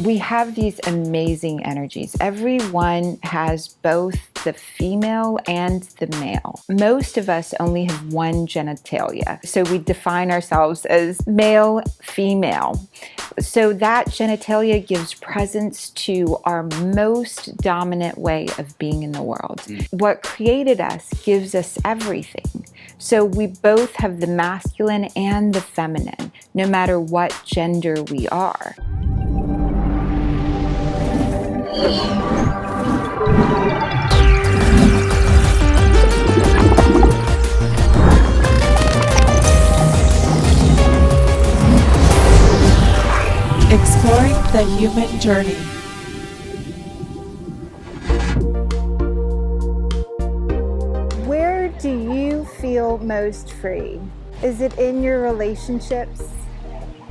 We have these amazing energies. Everyone has both the female and the male. Most of us only have one genitalia. So we define ourselves as male, female. So that genitalia gives presence to our most dominant way of being in the world. What created us gives us everything. So we both have the masculine and the feminine, no matter what gender we are. Exploring the human journey. Where do you feel most free? Is it in your relationships?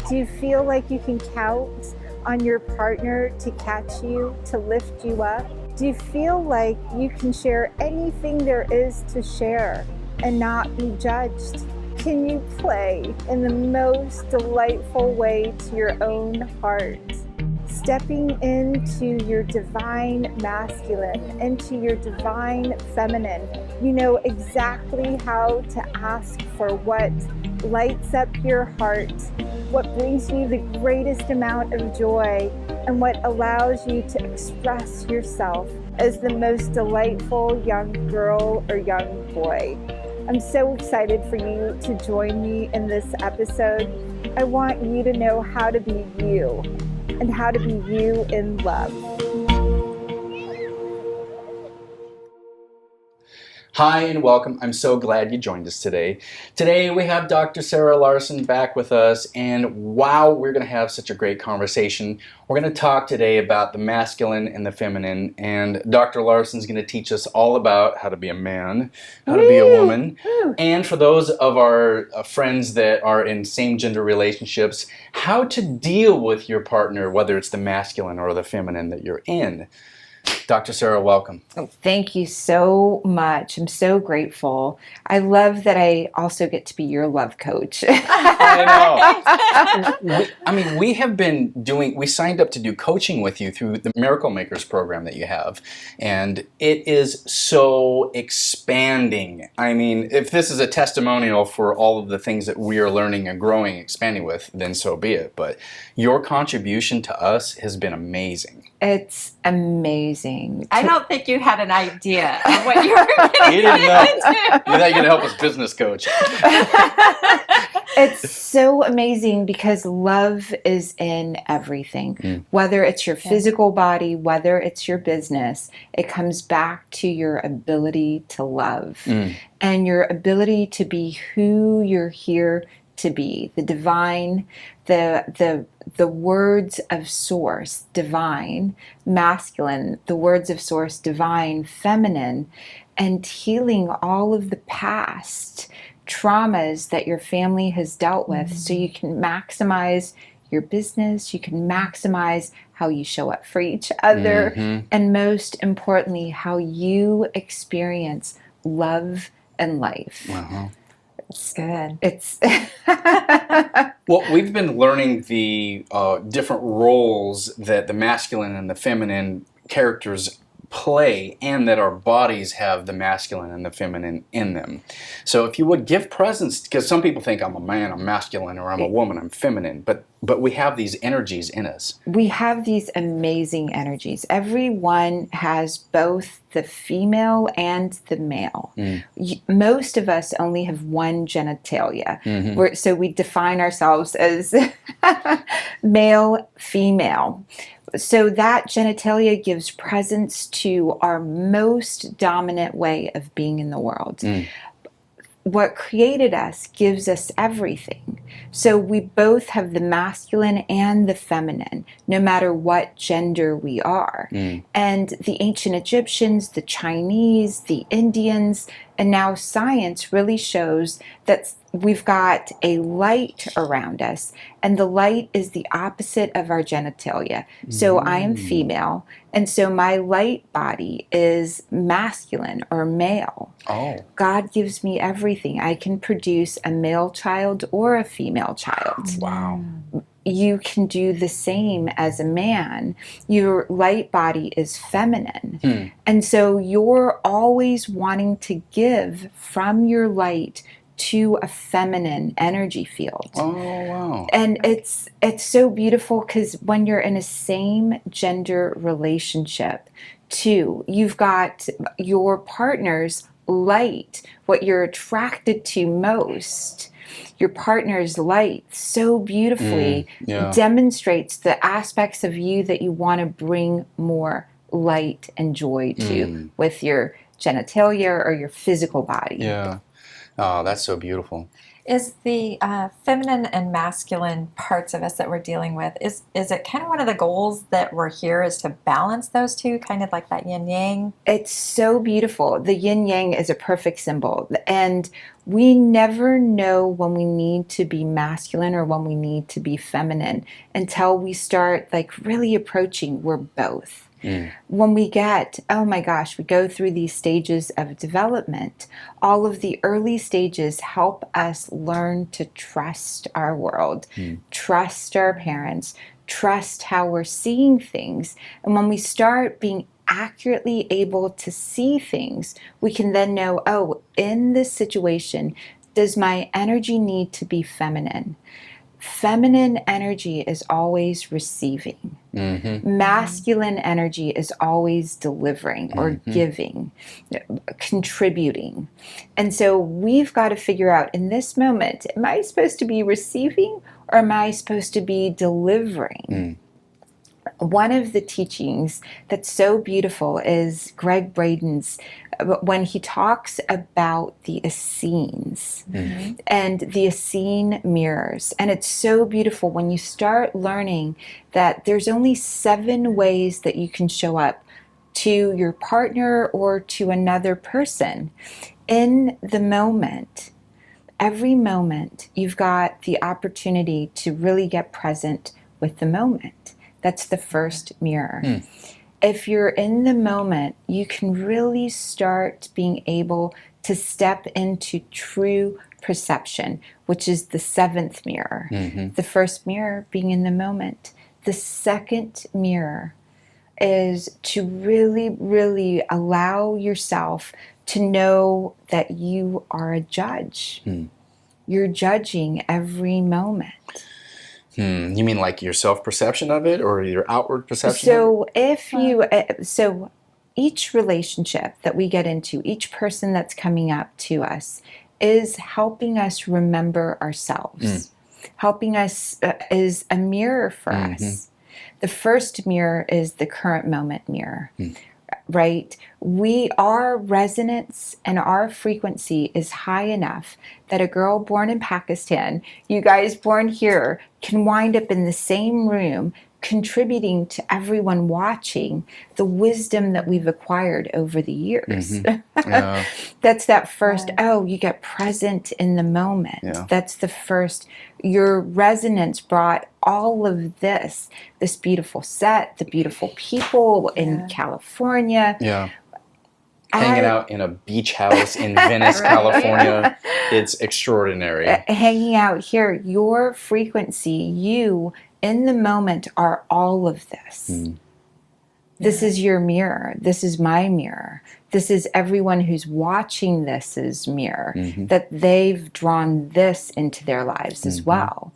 Do you feel like you can count on your partner to catch you, to lift you up? Do you feel like you can share anything there is to share and not be judged? Can you play in the most delightful way to your own heart? Stepping into your divine masculine, into your divine feminine. You know exactly how to ask for what lights up your heart, what brings you the greatest amount of joy, and what allows you to express yourself as the most delightful young girl or young boy. I'm so excited for you to join me in this episode. I want you to know how to be you and how to be you in love. Hi and welcome. I'm so glad you joined us today. Today we have Dr. Sarah Larsen back with us, and wow, we're going to have such a great conversation. We're going to talk today about the masculine and the feminine, and Dr. Larsen's going to teach us all about how to be a man, how to be a woman, and for those of our friends that are in same-gender relationships, how to deal with your partner, whether it's the masculine or the feminine that you're in. Dr. Sarah, welcome. Oh, thank you so much. I'm so grateful. I love that I also get to be your love coach. I know. We have been we signed up to do coaching with you through the Miracle Makers program that you have. And it is so expanding. I mean, if this is a testimonial for all of the things that we are learning and growing, expanding with, then so be it. But your contribution to us has been amazing. It's amazing. I don't think you had an idea of what you were going to do. You didn't know. You thought you were going to help us business coach. It's so amazing because love is in everything. Whether it's your physical body, whether it's your business, it comes back to your ability to love and your ability to be who you're here to be, the divine, the words of source, divine, masculine, the words of source, divine, feminine, and healing all of the past traumas that your family has dealt with so you can maximize your business, you can maximize how you show up for each other, and most importantly, how you experience love and life. Wow. It's good. It's Well, we've been learning the different roles that the masculine and the feminine characters play, and that our bodies have the masculine and the feminine in them. So if you would give presence, because some people think I'm a man, I'm masculine, or I'm a woman, I'm feminine, but we have these energies in us. We have these amazing energies. Everyone has both the female and the male. Most of us only have one genitalia. So we define ourselves as male, female. So that genitalia gives presence to our most dominant way of being in the world. What created us gives us everything. So we both have the masculine and the feminine, no matter what gender we are. And the ancient Egyptians, the Chinese, the Indians, and now science really shows that we've got a light around us, and the light is the opposite of our genitalia. So I am female, and so my light body is masculine or male. God gives me everything. I can produce a male child or a female child. Wow. you can do the same as a man. Your light body is feminine. And so you're always wanting to give from your light to a feminine energy field. Oh, wow. And it's so beautiful because when you're in a same gender relationship too, you've got your partner's light, what you're attracted to most. Your partner's light so beautifully demonstrates the aspects of you that you want to bring more light and joy to with your genitalia or your physical body. Yeah. Oh, that's so beautiful. Is the feminine and masculine parts of us that we're dealing with, is it kind of one of the goals that we're here is to balance those two, kind of like that yin yang? It's so beautiful. The yin yang is a perfect symbol. And we never know when we need to be masculine or when we need to be feminine until we start like really approaching we're both. When we get, oh my gosh, we go through these stages of development, all of the early stages help us learn to trust our world, trust our parents, trust how we're seeing things. And when we start being accurately able to see things, we can then know, oh, in this situation, does my energy need to be feminine? Feminine energy is always receiving. Masculine energy is always delivering or giving, contributing. And so we've got to figure out in this moment, am I supposed to be receiving or am I supposed to be delivering? One of the teachings that's so beautiful is Greg Braden's, when he talks about the Essenes and the Essene mirrors. And it's so beautiful when you start learning that there's only 7 ways that you can show up to your partner or to another person in the moment. Every moment, you've got the opportunity to really get present with the moment. That's the first mirror. If you're in the moment, you can really start being able to step into true perception, which is the 7th mirror. The first mirror being in the moment. The second mirror is to really, really allow yourself to know that you are a judge. You're judging every moment. You mean like your self-perception of it or your outward perception? So if you, so each relationship that we get into, each person that's coming up to us is helping us remember ourselves. Helping us is a mirror for us. The first mirror is the current moment mirror. Right? Our resonance and our frequency is high enough that a girl born in Pakistan, you guys born here, can wind up in the same room contributing to everyone watching the wisdom that we've acquired over the years. That's that first, you get present in the moment. That's the first, your resonance brought all of this beautiful set, the beautiful people in California. Hanging out in a beach house in Venice, California. It's extraordinary. Hanging out here, your frequency, you in the moment are all of this. This is your mirror. This is my mirror. This is everyone who's watching this's mirror, that they've drawn this into their lives as well.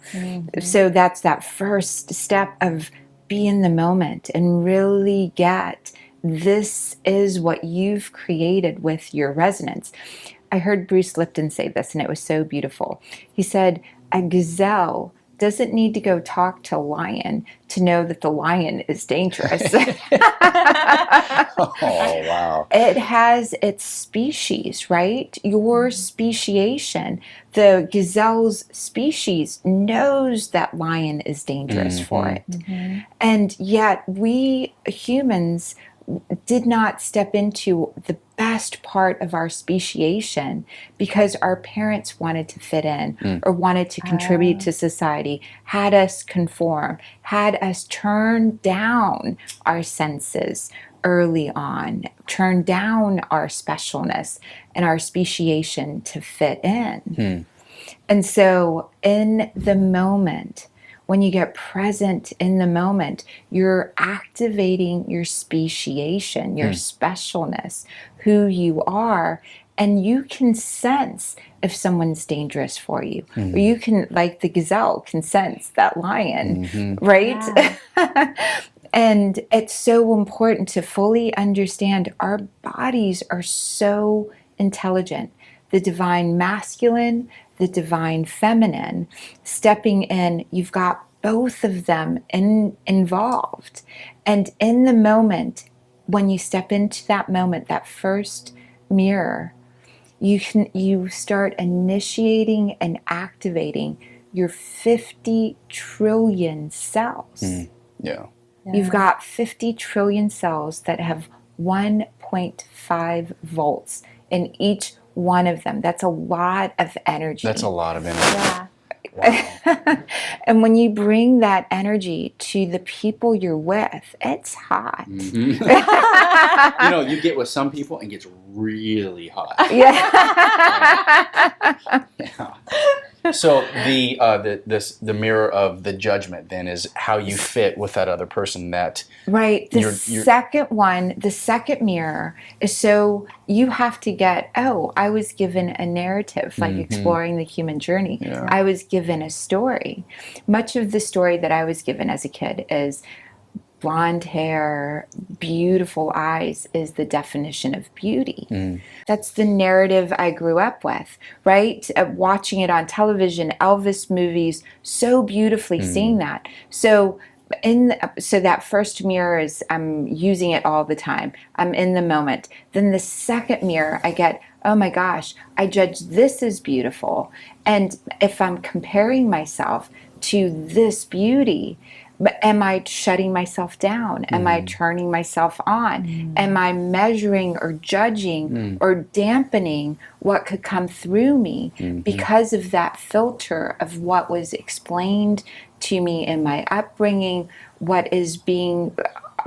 So that's that first step of be in the moment and really get this is what you've created with your resonance. I heard Bruce Lipton say this, and it was so beautiful. He said, a gazelle doesn't need to go talk to a lion to know that the lion is dangerous. Oh, wow. It has its species, right? Your speciation. The gazelle's species knows that lion is dangerous for it. And yet we humans did not step into the best part of our speciation because our parents wanted to fit in or wanted to contribute to society, had us conform, had us turn down our senses early on, turn down our specialness and our speciation to fit in. And so in the moment, when you get present in the moment, you're activating your speciation, your specialness, who you are, and you can sense if someone's dangerous for you. Or you can, like the gazelle, can sense that lion, right? Yeah. And it's so important to fully understand our bodies are so intelligent. The divine masculine, the divine feminine, stepping in, you've got both of them involved. And in the moment, when you step into that moment, that first mirror, you start initiating and activating your 50 trillion cells. Yeah. You've got 50 trillion cells that have 1.5 volts in each one of them. That's a lot of energy. That's a lot of energy. Yeah. Wow. And when you bring that energy to the people you're with, it's hot. You know, you get with some people and it gets really hot. Yeah. Yeah. So the mirror of the judgment then is how you fit with that other person. That right. The second mirror is, so you have to get, oh, I was given a narrative, like exploring the human journey. Yeah. I was given a story. Much of the story that I was given as a kid is blonde hair, beautiful eyes is the definition of beauty. That's the narrative I grew up with, right? Watching it on television, Elvis movies, so beautifully seeing that. So that first mirror is, I'm using it all the time. I'm in the moment. Then the second mirror, I get, oh my gosh, I judge this as beautiful. And if I'm comparing myself to this beauty, am I shutting myself down? Am I turning myself on? Am I measuring or judging or dampening what could come through me because of that filter of what was explained to me in my upbringing, what is being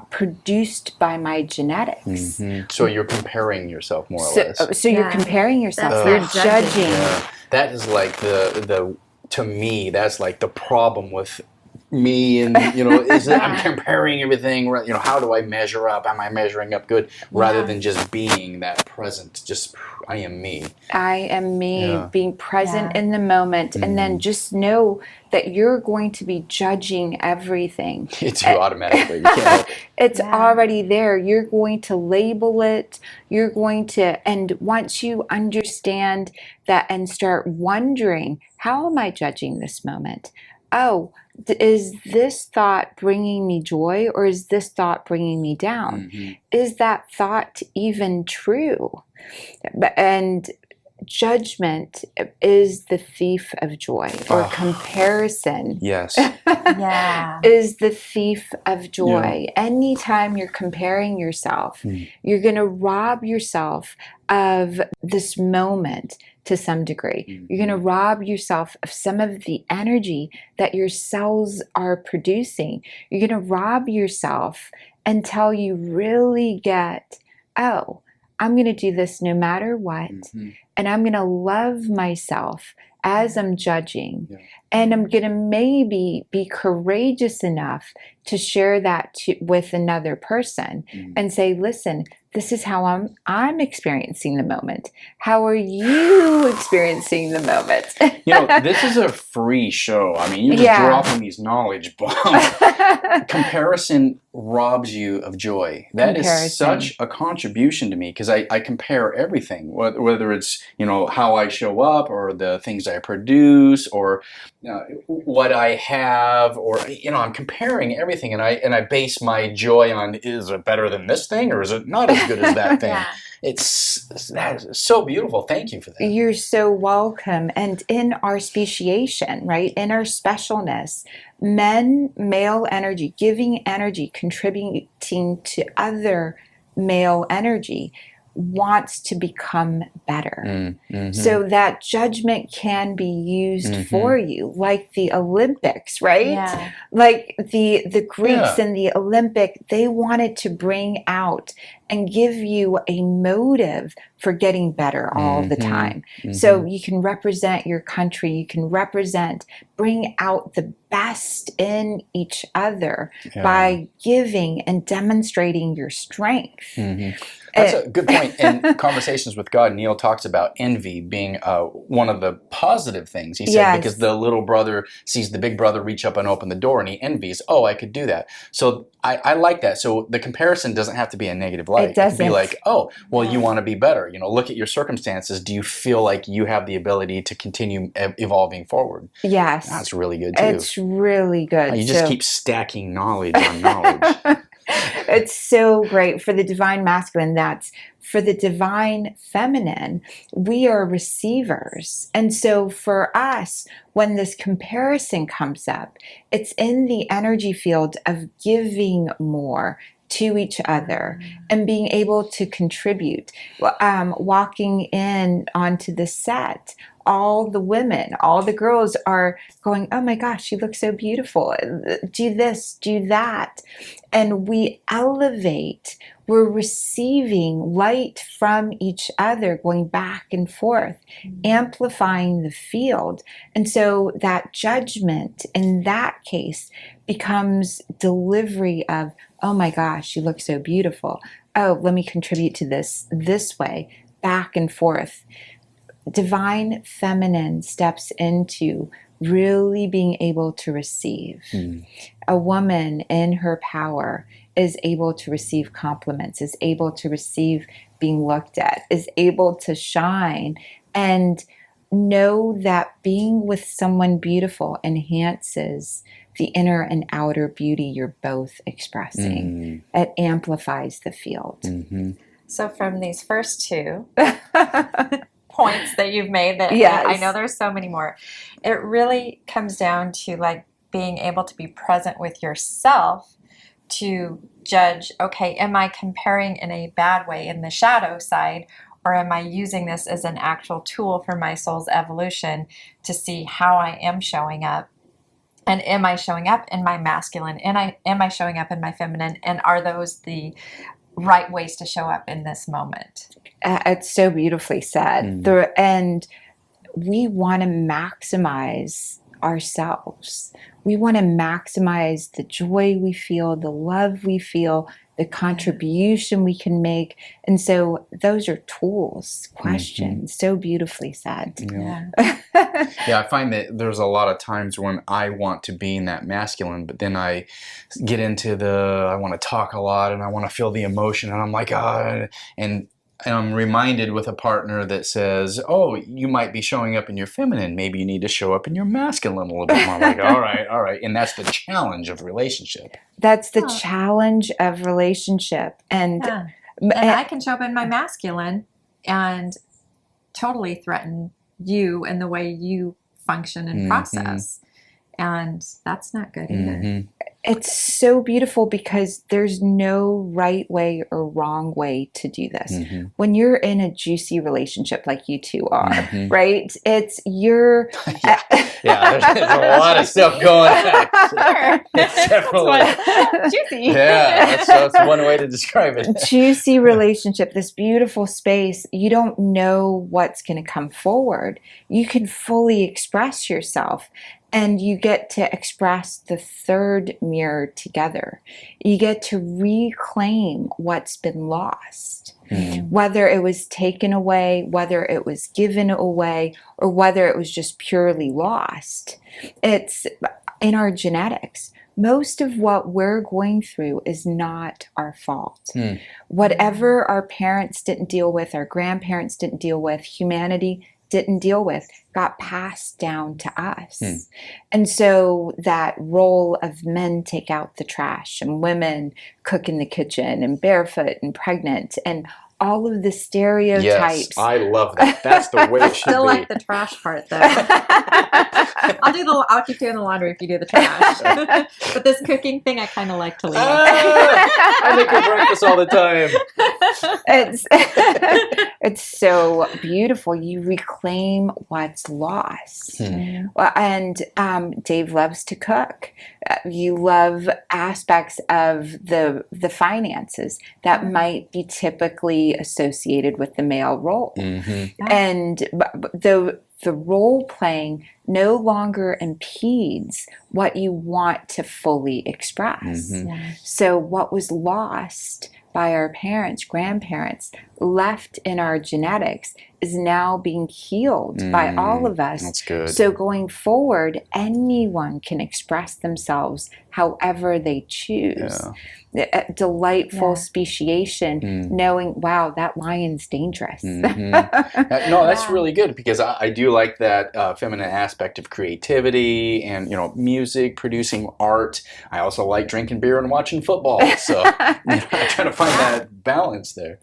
produced by my genetics? So you're comparing yourself more or less. So you're comparing yourself. You're judging. Yeah. That is like to me, that's like the problem with me, and I'm comparing everything. How do I measure up? Am I measuring up good? Rather than just being that present, just I am me. I am me, being present in the moment, and then just know that you're going to be judging everything. It's automatically. You can't help it. It's already there. You're going to label it. You're going to, and once you understand that and start wondering, how am I judging this moment? Oh, is this thought bringing me joy, or is this thought bringing me down? Is that thought even true? And judgment is the thief of joy, or comparison. Yes. Is the thief of joy. Anytime you're comparing yourself, you're going to rob yourself of this moment to some degree. You're going to rob yourself of some of the energy that your cells are producing. You're going to rob yourself until you really get, oh, I'm going to do this no matter what. And I'm going to love myself as I'm judging. And I'm going to maybe be courageous enough to share that with another person and say, listen, this is how I'm experiencing the moment. How are you experiencing the moment? This is a free show. I mean, you're just dropping these knowledge bombs. Comparison robs you of joy. That is such a contribution to me, because I compare everything, whether it's how I show up, or the things I produce, or what I have, or I'm comparing everything, and I base my joy on, is it better than this thing, or is it not as good as that thing? That is so beautiful. Thank you for that. You're so welcome. And in our speciation, right, in our specialness, male energy, giving energy, contributing to other male energy, wants to become better. So that judgment can be used for you, like the Olympics, right? Like the Greeks in the Olympic, they wanted to bring out and give you a motive for getting better all the time. So you can represent your country, you can represent bring out the best in each other Yeah. by giving and demonstrating your strength. Mm-hmm. That's a good point. In Conversations with God, Neil talks about envy being one of the positive things. He said, Yes. because the little brother sees the big brother reach up and open the door, and he envies, oh, I could do that. So I like that. So the comparison doesn't have to be a negative light. It doesn't. It can be like, oh, well, you want to be better. You know, look at your circumstances. Do you feel like you have the ability to continue evolving forward? Yes. That's really good, too. It's really good. You just keep stacking knowledge on knowledge. It's so great. For the divine masculine, that's for the divine feminine, we are receivers. And so for us, when this comparison comes up, it's in the energy field of giving more to each other and being able to contribute. Walking in onto the set, all the women, all the girls are going, oh my gosh, you look so beautiful. Do this, do that. And we elevate. We're receiving light from each other, going back and forth, amplifying the field. And so that judgment in that case becomes delivery of, oh my gosh, you look so beautiful. Oh, let me contribute to this way, back and forth. Divine feminine steps into really being able to receive. A woman in her power is able to receive compliments, is able to receive being looked at, is able to shine and know that being with someone beautiful enhances the inner and outer beauty you're both expressing. It amplifies the field. So from these first two points that you've made, that Yes. I know there's so many more, it really comes down to like being able to be present with yourself to judge, okay, am I comparing in a bad way in the shadow side, or am I using this as an actual tool for my soul's evolution to see how I am showing up? And am I showing up in my masculine? And am I showing up in my feminine? And are those the right ways to show up in this moment? It's so beautifully said. And we want to maximize ourselves. We want to maximize the joy we feel, the love we feel, the contribution we can make. And so those are tools, questions, so beautifully said. Yeah, I find that there's a lot of times when I want to be in that masculine, but then I get into I want to talk a lot and I want to feel the emotion, and I'm like, and I'm reminded with a partner that says, oh, you might be showing up in your feminine. Maybe you need to show up in your masculine a little bit more. I'm like, all right. And that's the challenge of relationship. That's the challenge of relationship. And I can show up in my masculine and totally threaten you and the way you function and process. And that's not good either. It's so beautiful because there's no right way or wrong way to do this. When you're in a juicy relationship like you two are, right? It's your... there's a lot of stuff going on. It's definitely juicy. That's one way to describe it. Juicy relationship, this beautiful space. You don't know what's going to come forward. You can fully express yourself. And you get to express the third mirror together. You get to reclaim what's been lost. Whether it was taken away, whether it was given away, or whether it was just purely lost. It's in our genetics. Most of what we're going through is not our fault. Whatever our parents didn't deal with, our grandparents didn't deal with, humanity didn't deal with, got passed down to us. And so that role of men take out the trash and women cook in the kitchen and barefoot and pregnant and all of the stereotypes. Yes, I love that. That's the way it should Still be. like the trash part though. I'll keep doing the laundry if you do the trash. But this cooking thing I kind of like to leave. I make her breakfast all the time. It's it's so beautiful. You reclaim what's lost. Well, and Dave loves to cook. You love aspects of the finances that might be typically associated with the male role, and the role playing no longer impedes what you want to fully express. So what was lost by our parents, grandparents, left in our genetics is now being healed by all of us. That's good. So going forward, anyone can express themselves however they choose. A delightful speciation, knowing, wow, that lion's dangerous. No, that's really good, because I do like that feminine aspect of creativity and, music, producing art. I also like drinking beer and watching football. So I try to find that balance there.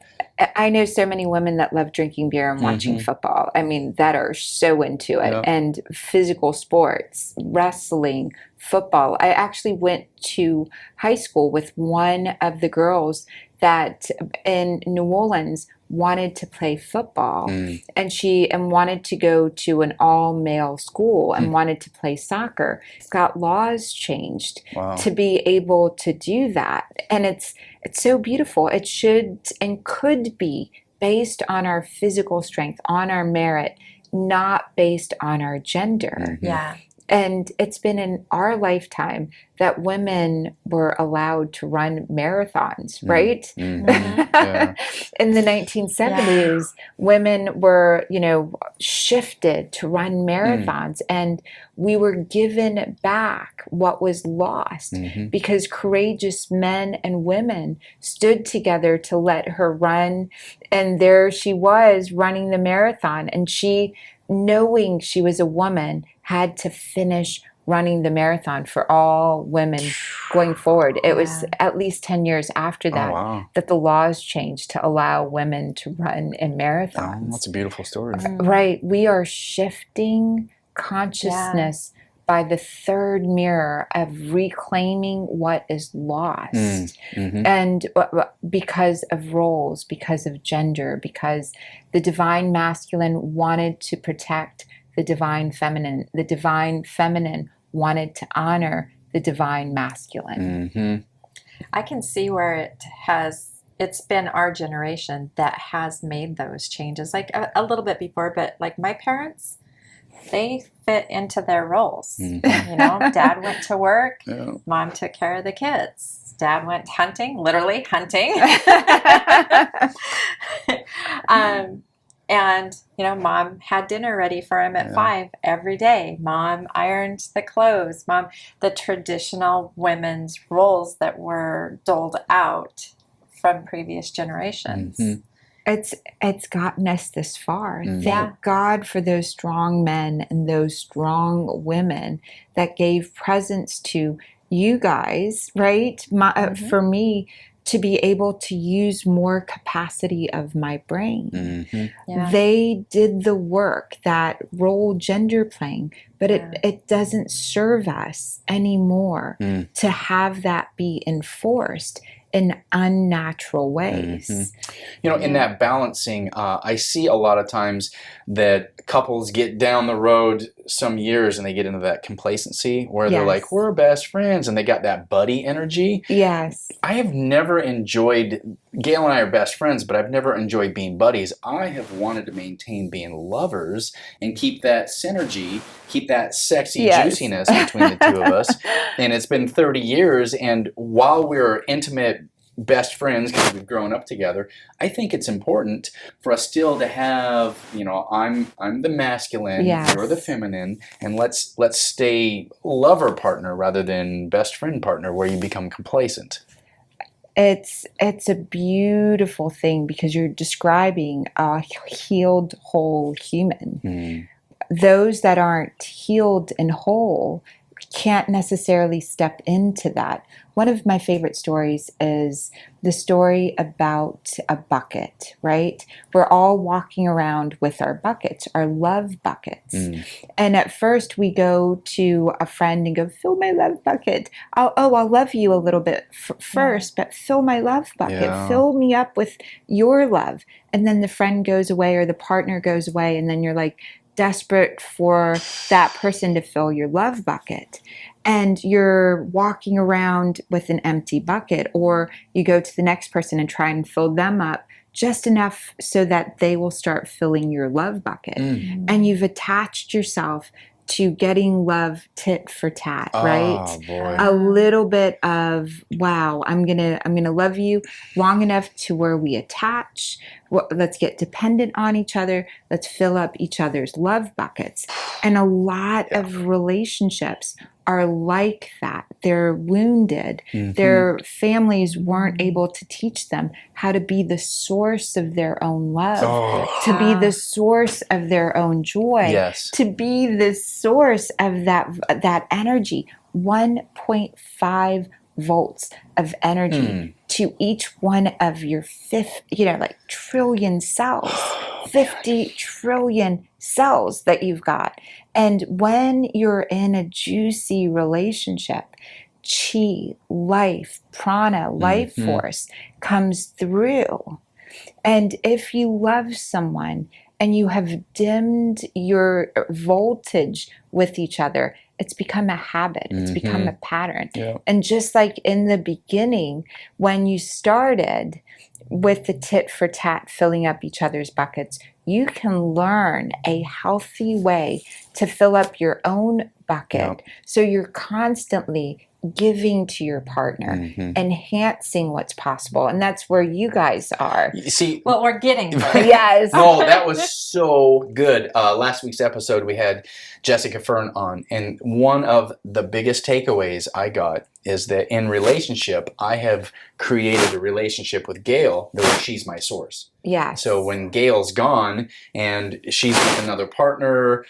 I know so many women that love drinking beer and watching football. I mean, that are so into it. And physical sports, wrestling, football. I actually went to high school with one of the girls that in New Orleans wanted to play football, and she wanted to go to an all-male school and wanted to play soccer. Got laws changed to be able to do that, and it's so beautiful. It should and could be based on our physical strength, on our merit, not based on our gender. And it's been in our lifetime that women were allowed to run marathons, right? In the 1970s, women were, shifted to run marathons, and we were given back what was lost because courageous men and women stood together to let her run. And there she was running the marathon, and she, knowing she was a woman, had to finish running the marathon for all women going forward. It was at least 10 years after that that the laws changed to allow women to run in marathons. That's a beautiful story. Right. We are shifting consciousness by the third mirror of reclaiming what is lost. And because of roles, because of gender, because the divine masculine wanted to protect the divine feminine wanted to honor the divine masculine. I can see where it's been our generation that has made those changes, like a little bit before, but like my parents, they fit into their roles. Dad went to work, mom took care of the kids. Dad went hunting, literally hunting. And, mom had dinner ready for him at 5 every day. Mom ironed the clothes. The traditional women's roles that were doled out from previous generations. It's gotten us this far. Thank God for those strong men and those strong women that gave presence to you guys, right? For me, to be able to use more capacity of my brain. They did the work, that role gender playing, but it doesn't serve us anymore to have that be enforced in unnatural ways. In that balancing, I see a lot of times that couples get down the road some years and they get into that complacency where they're like, we're best friends, and they got that buddy energy. I have never enjoyed, Gail and I are best friends, but I've never enjoyed being buddies. I have wanted to maintain being lovers and keep that synergy, keep that sexy juiciness between the two of us. And it's been 30 years, and while we're intimate best friends because we've grown up together, I think it's important for us still to have, I'm the masculine, you're the feminine, and let's stay lover partner rather than best friend partner where you become complacent. It's a beautiful thing because you're describing a healed, whole human. Those that aren't healed and whole, can't necessarily step into that. One of my favorite stories is the story about a bucket, right? We're all walking around with our buckets, our love buckets. And at first we go to a friend and go, fill my love bucket. I'll love you a little bit first, but fill my love bucket. Yeah. Fill me up with your love. And then the friend goes away or the partner goes away, and then you're like, desperate for that person to fill your love bucket, and you're walking around with an empty bucket, or you go to the next person and try and fill them up just enough so that they will start filling your love bucket. And you've attached yourself to getting love tit for tat, right? Oh, boy. A little bit of, wow, I'm gonna love you long enough to where we attach. Let's get dependent on each other. Let's fill up each other's love buckets. And a lot of relationships are like that. They're wounded. Their families weren't able to teach them how to be the source of their own love, to be the source of their own joy, Yes. to be the source of that energy. 1.5 volts of energy to each one of your trillion cells, 50 trillion cells that you've got. And when you're in a juicy relationship, chi, life, prana, life force comes through. And if you love someone and you have dimmed your voltage with each other, it's become a habit. It's become a pattern. Yeah. And just like in the beginning, when you started with the tit for tat, filling up each other's buckets, you can learn a healthy way to fill up your own bucket. So you're constantly giving to your partner, enhancing what's possible. And that's where you guys are. You see, Well, we're getting there. Yes. no, that was so good. Last week's episode, we had Jessica Fern on, and one of the biggest takeaways I got is that in relationship, I have created a relationship with Gail where she's my source. Yes. So when Gail's gone and she's with another partner,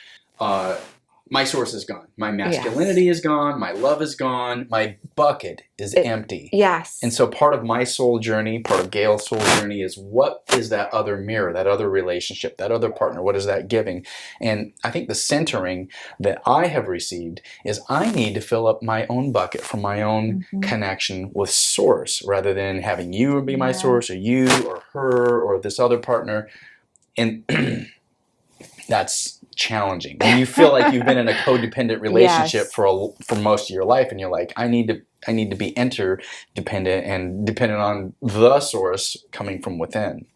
my source is gone. My masculinity is gone. My love is gone. My bucket is empty. Yes. And so part of my soul journey, part of Gail's soul journey is, what is that other mirror, that other relationship, that other partner? What is that giving? And I think the centering that I have received is I need to fill up my own bucket from my own connection with source, rather than having you be my source, or you or her or this other partner. And that's challenging when you feel like you've been in a codependent relationship for most of your life, and you're like, I need to be interdependent and dependent on the source coming from within.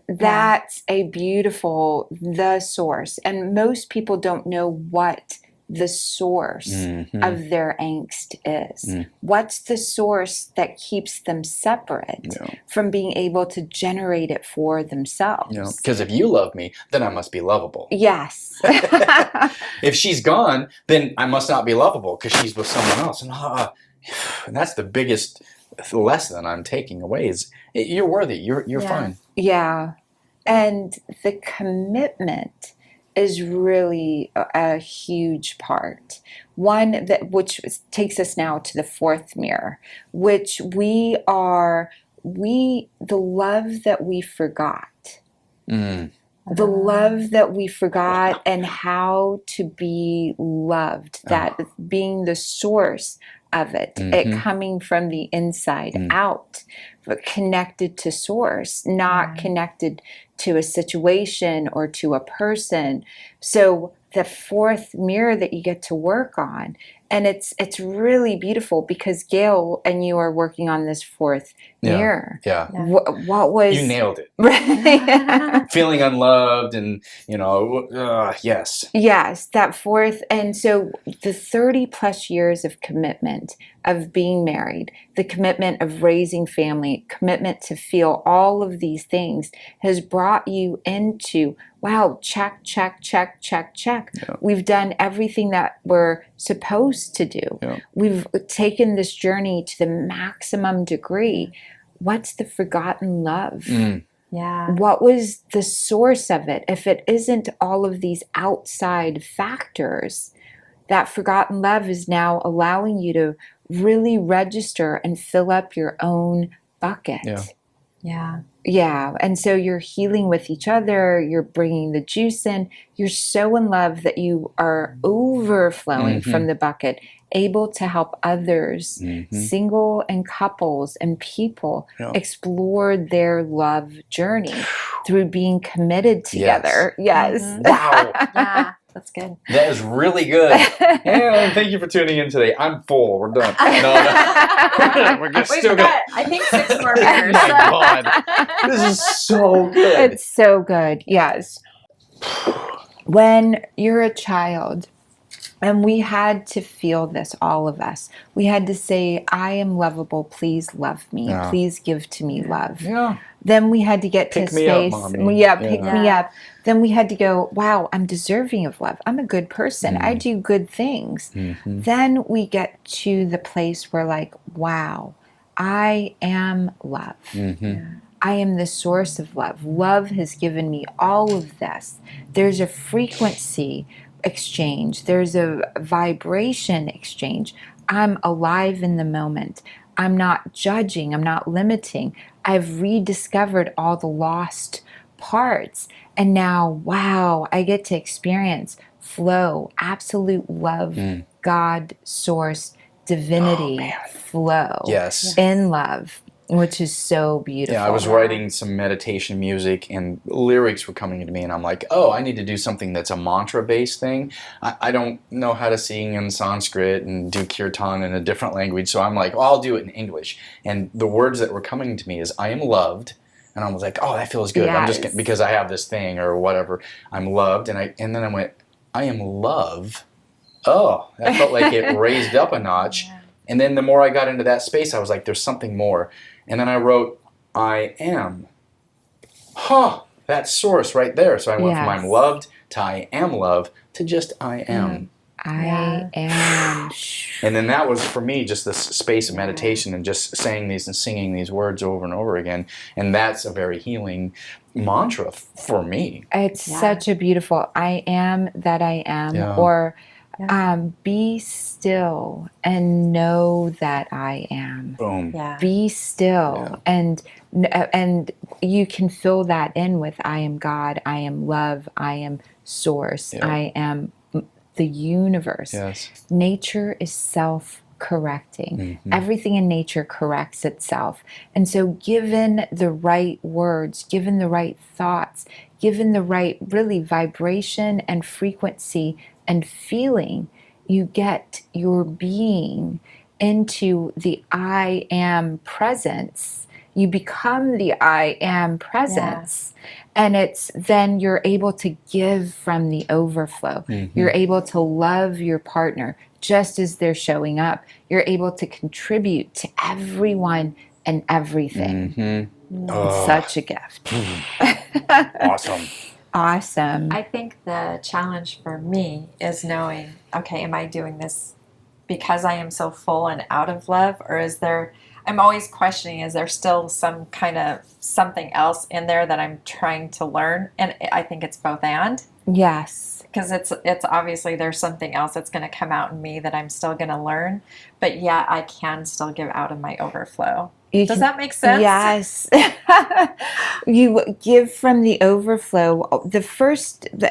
That's a beautiful, the source. And most people don't know what the source of their angst is. What's the source that keeps them separate from being able to generate it for themselves? Because if you love me, then I must be lovable. Yes. If she's gone, then I must not be lovable because she's with someone else. And that's the biggest lesson I'm taking away is you're worthy. You're fine. Yeah. And the commitment is really a huge part. One which takes us now to the fourth mirror, which the love that we forgot. The love that we forgot, and how to be loved, that being the source of it, it coming from the inside out, but connected to source, not connected to a situation or to a person. So the fourth mirror that you get to work on, and it's really beautiful because Gail and you are working on this fourth mirror. Yeah. What was... You nailed it. Right. Feeling unloved and, yes. Yes, that fourth. And so the 30 plus years of commitment of being married, the commitment of raising family, commitment to feel all of these things has brought you into, wow, check, check, check, check, check. Yeah. We've done everything that we're supposed to do. Yeah. We've taken this journey to the maximum degree. What's the forgotten love? Yeah. What was the source of it? If it isn't all of these outside factors, that forgotten love is now allowing you to really register and fill up your own bucket. Yeah. Yeah. Yeah. And so you're healing with each other, you're bringing the juice in, you're so in love that you are overflowing from the bucket, able to help others, single and couples and people explore their love journey through being committed together. Yes. Wow. Yeah. That's good. That is really good. And thank you for tuning in today. I'm full. We're done. No. We're We've still got, I think, 6 more Oh beers. my God. This is so good. It's so good. Yes. When you're a child, and we had to feel this, all of us. We had to say, I am lovable. Please love me. Yeah. Please give to me love. Yeah. Then we had to get Pick to me up, space. mommy. Pick me up. Then we had to go, wow, I'm deserving of love. I'm a good person. I do good things. Then we get to the place where like, wow, I am love. I am the source of love. Love has given me all of this. There's a frequency exchange. There's a vibration exchange. I'm alive in the moment. I'm not judging. I'm not limiting. I've rediscovered all the lost parts. And now, wow, I get to experience flow, absolute love, God, source, divinity, flow in love, which is so beautiful. Yeah, I was writing some meditation music and lyrics were coming to me and I'm like, oh, I need to do something that's a mantra-based thing. I don't know how to sing in Sanskrit and do kirtan in a different language, so I'm like, well, I'll do it in English. And the words that were coming to me is, I am loved. And I was like, oh, that feels good. I'm just gonna, because I have this thing or whatever, I'm loved. And then I went, I am love. Oh, that felt like it raised up a notch. And then the more I got into that space, I was like, there's something more. And then I wrote, I am. That source right there. So I went from I'm loved to I am love to just I am. I am. And then that was for me just this space of meditation and just saying these and singing these words over and over again. And that's a very healing mantra for me. It's such a beautiful I am that I am, or be still and know that I am. Boom. Be still and you can fill that in with I am God, I am love, I am source, I am the universe. Nature is self-correcting. Everything in nature corrects itself. And so given the right words, given the right thoughts, given the right really vibration and frequency and feeling, you get your being into the I am presence. You become the I am presence. And it's then you're able to give from the overflow. You're able to love your partner just as they're showing up. You're able to contribute to everyone and everything. It's such a gift. Awesome. I think the challenge for me is knowing, okay, am I doing this because I am so full and out of love? Or is there, I'm always questioning, is there still some kind of something else in there that I'm trying to learn? And I think it's both and. Yes. Because it's obviously there's something else that's going to come out in me that I'm still going to learn. But yeah, I can still give out of my overflow. Does that make sense? Yes. You give from the overflow.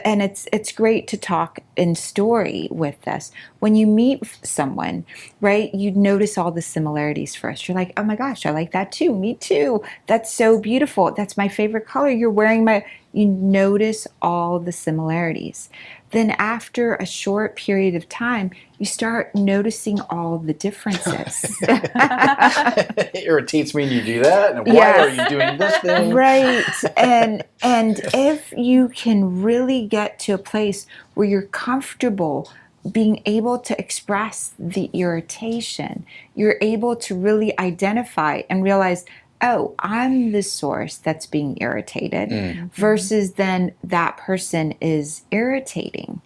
And it's great to talk in story with this. When you meet someone, right, you notice all the similarities first. You're like, oh my gosh, I like that too. Me too. That's so beautiful. That's my favorite color. You're wearing you notice all the similarities. Then after a short period of time, you start noticing all the differences. It irritates me when you do that. And why are you doing this thing? Right. And if you can really get to a place where you're comfortable being able to express the irritation, you're able to really identify and realize, oh, I'm the source that's being irritated versus then that person is irritating.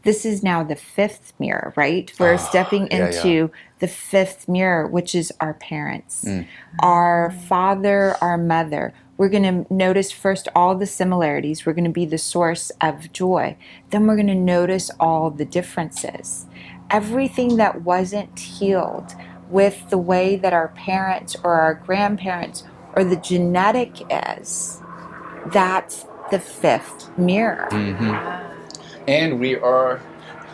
This is now the fifth mirror, right? We're stepping into the fifth mirror, which is our parents, our father, our mother. We're going to notice first all the similarities. We're going to be the source of joy. Then we're going to notice all the differences. Everything that wasn't healed with the way that our parents or our grandparents or the genetic is, that's the fifth mirror. And we are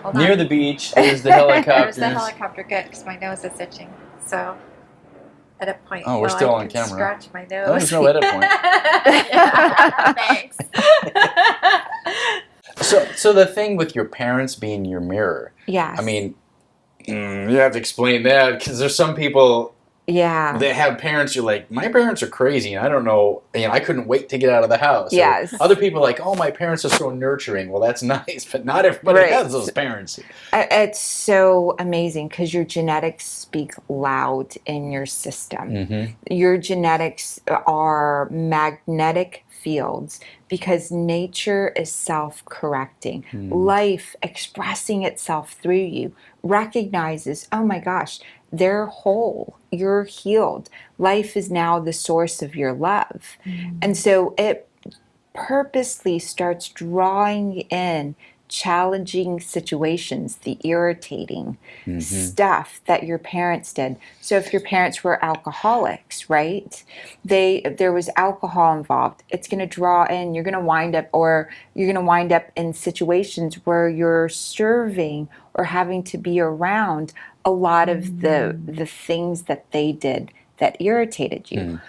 Hold near on. the beach. There's the helicopters. There's the helicopter. Good, because my nose is itching. So, edit point. Oh, we're still on camera. Scratch my nose. Oh, there's no edit point. Yeah, thanks. So the thing with your parents being your mirror. Yes. I mean, you have to explain that, because there's some people Yeah. that have parents, you're like, my parents are crazy, and I don't know, I couldn't wait to get out of the house. Yes. Or other people are like, oh, my parents are so nurturing. Well, that's nice, but not everybody has those parents. It's so amazing because your genetics speak loud in your system. Your genetics are magnetic fields because nature is self-correcting. Life expressing itself through you recognizes, oh my gosh, they're whole, you're healed. Life is now the source of your love. And so it purposely starts drawing in challenging situations, the irritating stuff that your parents did. So if your parents were alcoholics, right? There was alcohol involved. It's going to draw in, you're going to wind up in situations where you're serving or having to be around a lot of the things that they did that irritated you.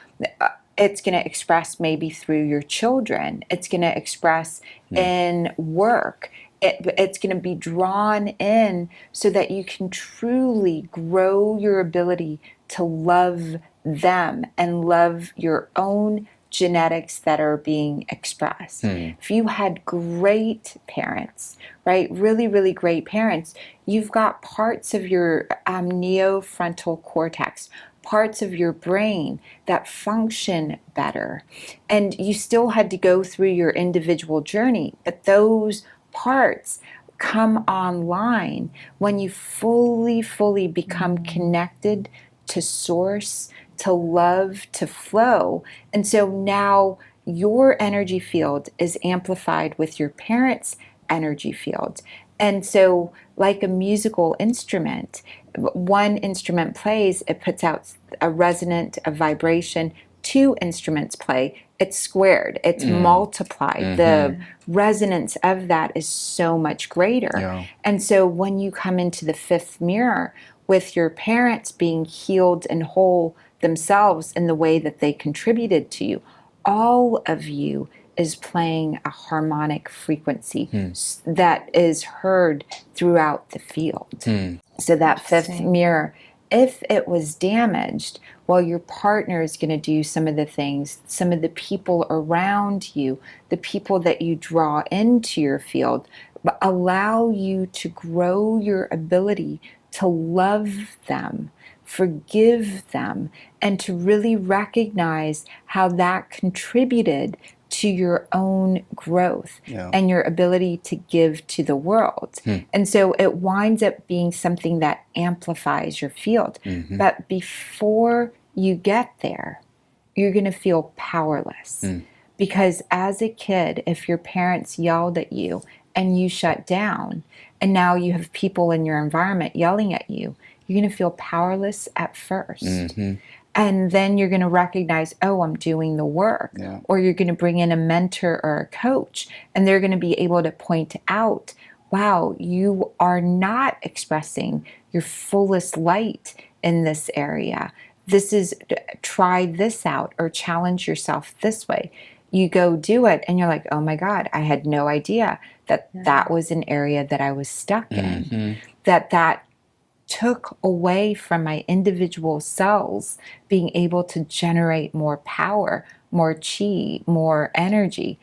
It's going to express maybe through your children. It's going to express in work. It's going to be drawn in so that you can truly grow your ability to love them and love your own genetics that are being expressed. If you had great parents, right, really, really great parents, you've got parts of your neofrontal cortex, parts of your brain that function better. And you still had to go through your individual journey, but those parts come online when you fully become connected to source, to love, to flow. And so now your energy field is amplified with your parents' energy field. And so like a musical instrument, one instrument plays, it puts out a resonant, a vibration. Two instruments play, it's squared, it's multiplied. The resonance of that is so much greater. And so when you come into the fifth mirror with your parents being healed and whole themselves in the way that they contributed to you, all of you is playing a harmonic frequency that is heard throughout the field. So that fifth mirror, if it was damaged, well, your partner is going to do some of the things, some of the people around you, the people that you draw into your field, allow you to grow your ability to love them, forgive them, and to really recognize how that contributed to your own growth and your ability to give to the world. And so it winds up being something that amplifies your field. But before you get there, you're going to feel powerless. Because as a kid, if your parents yelled at you and you shut down, and now you have people in your environment yelling at you, you're going to feel powerless at first. And then you're going to recognize, oh, I'm doing the work. Or you're going to bring in a mentor or a coach, and they're going to be able to point out, wow, you are not expressing your fullest light in this area. Try this out or challenge yourself this way. You go do it, and you're like, oh my God, I had no idea that that was an area that I was stuck in. That took away from my individual cells being able to generate more power, more chi, more energy.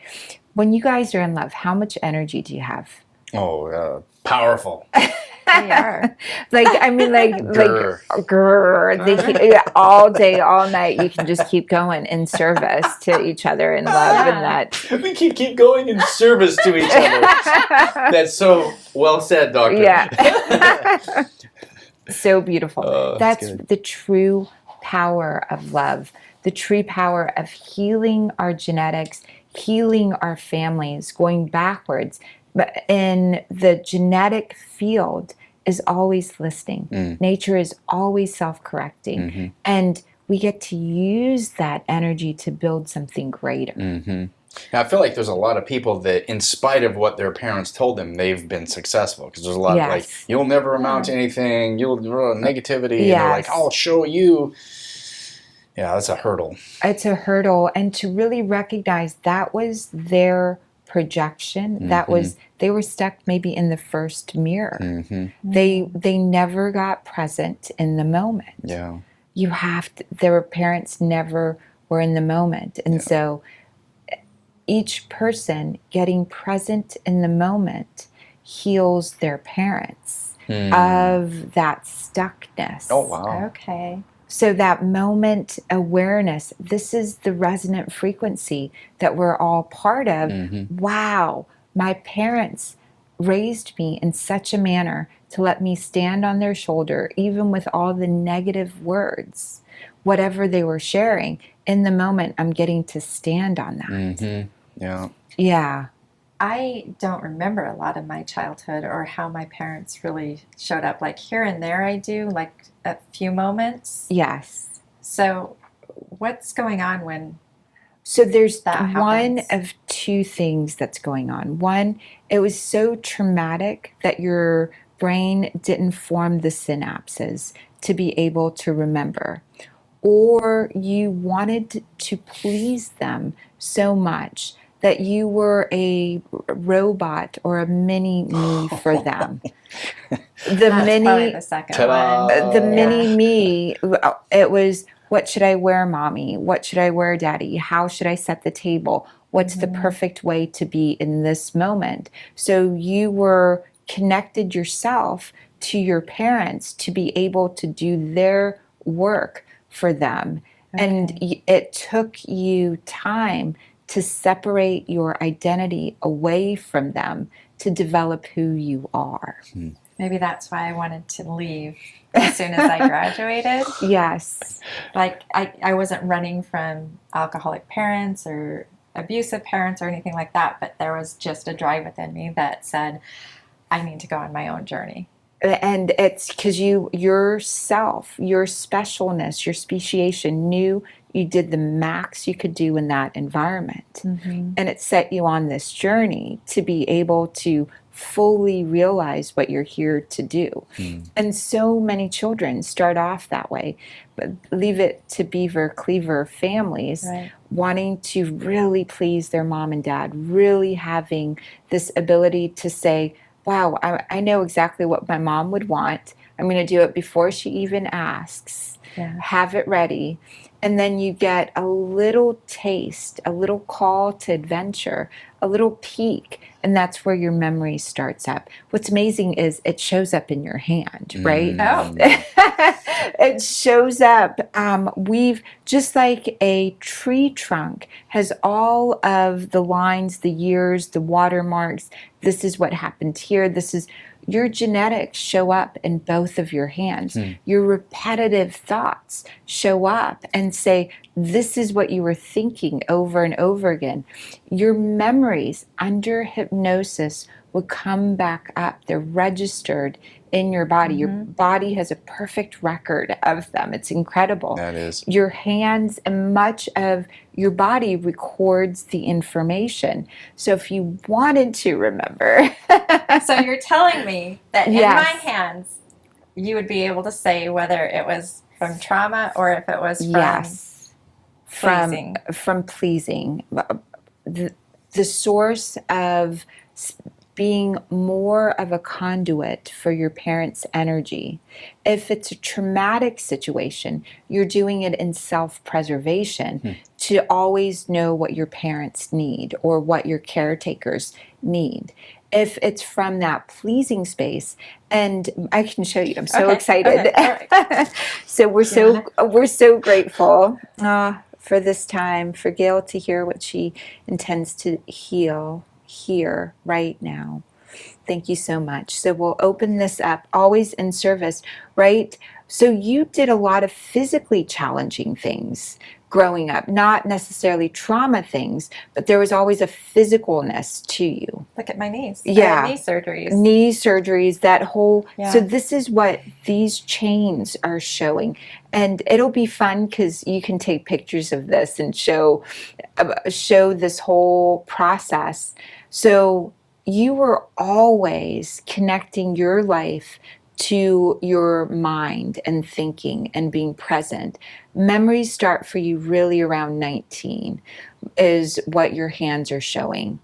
When you guys are in love, how much energy do you have? Oh, powerful. They are. Like, I mean, Grr. grr, yeah, all day, all night, you can just keep going in service to each other in love, and that. We can keep going in service to each other. That's so well said, Doctor. Yeah. So beautiful. Oh, That's good. the true power of love, the true power of healing our genetics, healing our families, going backwards. But in the genetic field is always listening. Nature is always self-correcting. And we get to use that energy to build something greater. Now, I feel like there's a lot of people that, in spite of what their parents told them, they've been successful. Because there's a lot of like, you'll never amount to anything, you'll negativity, and they're like, I'll show you. Yeah, that's a hurdle. It's a hurdle. And to really recognize that was their projection, that was, they were stuck maybe in the first mirror. They never got present in the moment. Yeah. You have to, their parents never were in the moment. And so each person getting present in the moment heals their parents of that stuckness. Oh, wow. Okay. So that moment awareness, this is the resonant frequency that we're all part of. Wow, my parents raised me in such a manner to let me stand on their shoulder, even with all the negative words, whatever they were sharing. In the moment, I'm getting to stand on that. Yeah. Yeah. I don't remember a lot of my childhood or how my parents really showed up. Like here and there I do, like a few moments. Yes. So what's going on when So there's that one happens? of two things that's going on. One, it was so traumatic that your brain didn't form the synapses to be able to remember. Or you wanted to please them so much that you were a robot or a mini me for them. That's probably the second one. The mini me, it was, what should I wear, mommy? What should I wear, daddy? How should I set the table? What's the perfect way to be in this moment? So you were connected yourself to your parents to be able to do their work for them. And it took you time to separate your identity away from them to develop who you are. Maybe that's why I wanted to leave as soon as I graduated. Yes. Like I wasn't running from alcoholic parents or abusive parents or anything like that, but there was just a drive within me that said, I need to go on my own journey. And it's because yourself, your specialness, your speciation knew you did the max you could do in that environment. And it set you on this journey to be able to fully realize what you're here to do. And so many children start off that way, but leave it to beaver cleaver families wanting to really please their mom and dad, really having this ability to say, wow, I know exactly what my mom would want. I'm going to do it before she even asks. Have it ready. And then you get a little taste, a little call to adventure, a little peek, and that's where your memory starts up. What's amazing is it shows up in your hand, right? It shows up. We've, just like a tree trunk has all of the lines, the years, the watermarks. This is what happened here. This is your genetics show up in both of your hands. Your repetitive thoughts show up and say, this is what you were thinking over and over again. Your memories under hypnosis would come back up. They're registered in your body. Your body has a perfect record of them. It's incredible. That is. Your hands and much of your body records the information. So if you wanted to remember. So you're telling me that in my hands, you would be able to say whether it was from trauma or if it was from pleasing. From pleasing. The source of being more of a conduit for your parents' energy. If it's a traumatic situation, you're doing it in self-preservation to always know what your parents need or what your caretakers need. if it's from that pleasing space. And I can show you. I'm so Okay, excited. okay, all right. So we're so grateful for this time, for Gail to hear what she intends to heal here right now. Thank you so much. So we'll open this up, always in service, right? So you did a lot of physically challenging things growing up, not necessarily trauma things, but there was always a physicalness to you. Look at my knees. Yeah. I had knee surgeries. Knee surgeries, that whole, Yeah. so this is what these chains are showing. And it'll be fun because you can take pictures of this and show this whole process. So you were always connecting your life to your mind and thinking and being present. Memories start for you really around 19 is what your hands are showing.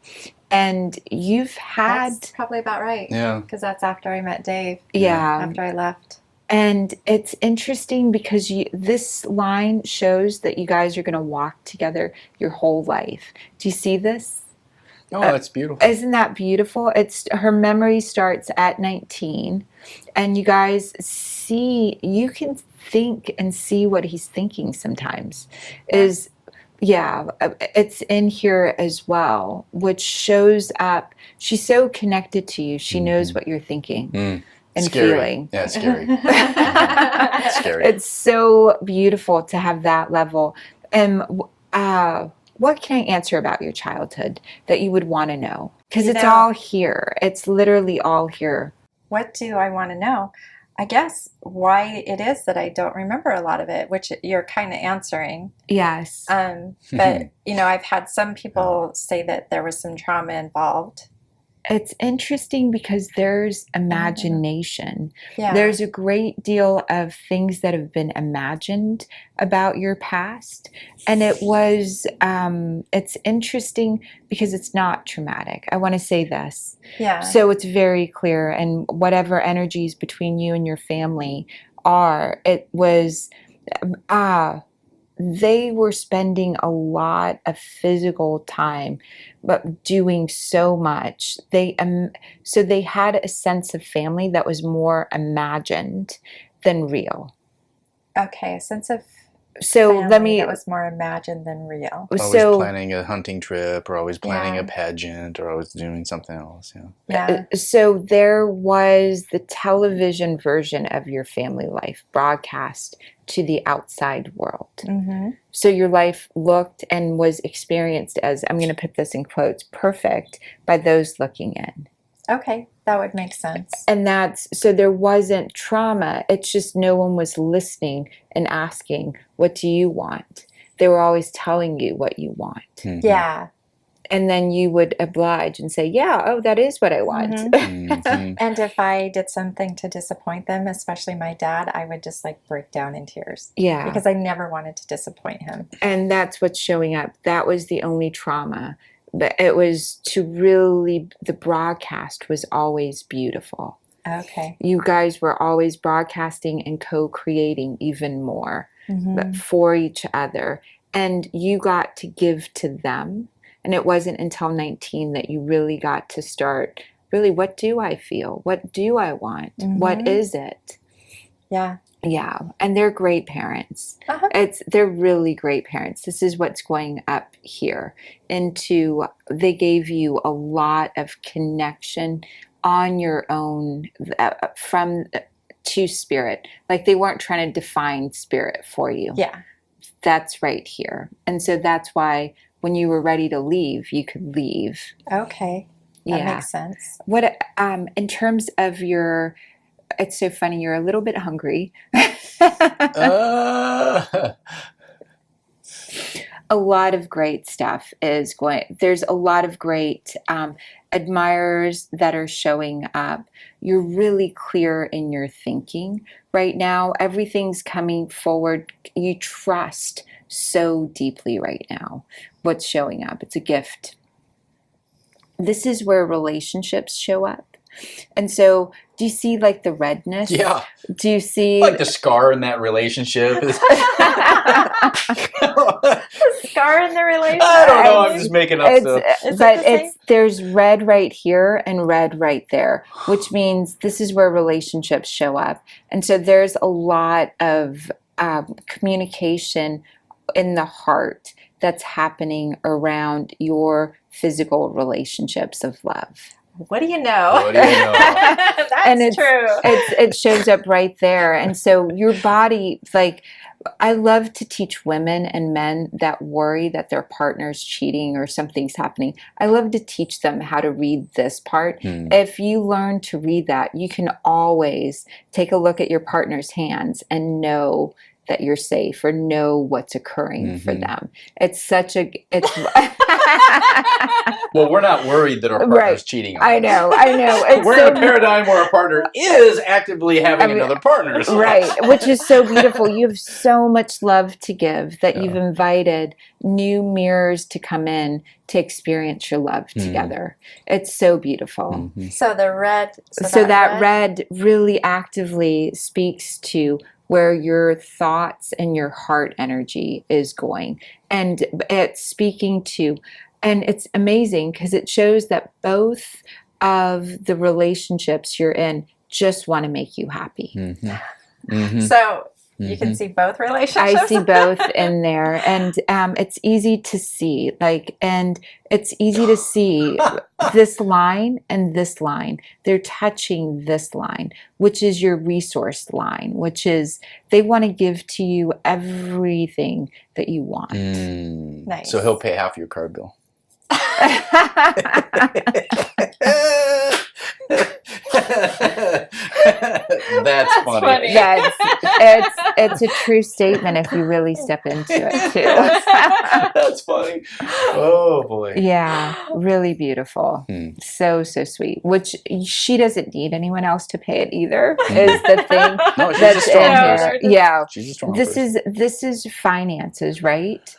And you've had... That's probably about right. Yeah. Because that's after I met Dave. Yeah. After I left. And it's interesting because this line shows that you guys are going to walk together your whole life. Do you see this? Oh, that's beautiful. Isn't that beautiful? It's her memory starts at 19, and you guys see, you can think and see what he's thinking sometimes. It's in here as well, which shows up. She's so connected to you. She knows what you're thinking and Scary. feeling. Yeah, it's scary. Scary. It's so beautiful to have that level. And what can I answer about your childhood that you would want to know? Because it's all here. It's literally all here. What do I want to know? I guess why it is that I don't remember a lot of it, which you're kind of answering. Yes. But, I've had some people say that there was some trauma involved. It's interesting because there's imagination. Yeah. There's a great deal of things that have been imagined about your past. And it's interesting because it's not traumatic. I want to say this. Yeah. So it's very clear. And whatever energies between you and your family they were spending a lot of physical time, but doing so much. So they had a sense of family that was more imagined than real. Okay, a sense of So that was more imagined than real. Always planning a hunting trip, or always planning a pageant, or always doing something else. Yeah. So there was the television version of your family life broadcast to the outside world. Mm-hmm. So your life looked and was experienced as, I'm going to put this in quotes, perfect by those looking in. Okay, that would make sense. And so there wasn't trauma. It's just no one was listening and asking, what do you want? They were always telling you what you want. Mm-hmm. Yeah. And then you would oblige and say, that is what I want. Mm-hmm. And if I did something to disappoint them, especially my dad, I would just break down in tears. Yeah. Because I never wanted to disappoint him. And that's what's showing up. That was the only trauma. But it was the broadcast was always beautiful. Okay. You guys were always broadcasting and co-creating even more but for each other. And you got to give to them. And it wasn't until 19 that you really got to start, really, what do I feel? What do I want? What is it? Yeah. Yeah. And they're great parents. Uh-huh. They're really great parents. This is what's going up here they gave you a lot of connection on your own to spirit. Like they weren't trying to define spirit for you. Yeah. That's right here. And so that's why when you were ready to leave, you could leave. Okay. That makes sense. What, in terms of it's so funny, you're a little bit hungry. A lot of great stuff there's a lot of great admirers that are showing up. You're really clear in your thinking right now. Everything's coming forward. You trust so deeply right now. What's showing up? It's a gift. This is where relationships show up. And so, do you see the redness? Yeah. Do you see the scar in that relationship? Scar are in the relationship. I don't know. I'm just making up stuff. There's red right here and red right there, which means this is where relationships show up. And so there's a lot of communication in the heart that's happening around your physical relationships of love. What do you know? What do you know? That's true. It shows up right there. And so your body, like, I love to teach women and men that worry that their partner's cheating or something's happening. I love to teach them how to read this part. If you learn to read that, you can always take a look at your partner's hands and know that you're safe or know what's occurring for them. It's such a, Well, we're not worried that our partner's cheating on us. I know. It's We're in a paradigm where our partner is actively having another partner. Right, which is so beautiful. You have so much love to give that you've invited new mirrors to come in to experience your love together. It's so beautiful. So the red. So that red really actively speaks to where your thoughts and your heart energy is going. And it's speaking to, and it's amazing because it shows that both of the relationships you're in just want to make you happy. So you can see both relationships. I see both in there, and it's easy to see, and it's easy to see this line and this line. They're touching this line, which is your resource line, which is they want to give to you everything that you want. Nice. So he'll pay half your card bill. That's funny. It's a true statement if you really step into it too. That's funny. Oh boy. Yeah, really beautiful. So sweet. Which she doesn't need anyone else to pay it either. Is the thing No, she's that's a strong in person. here. Yeah, She's a strong this person. is finances, right?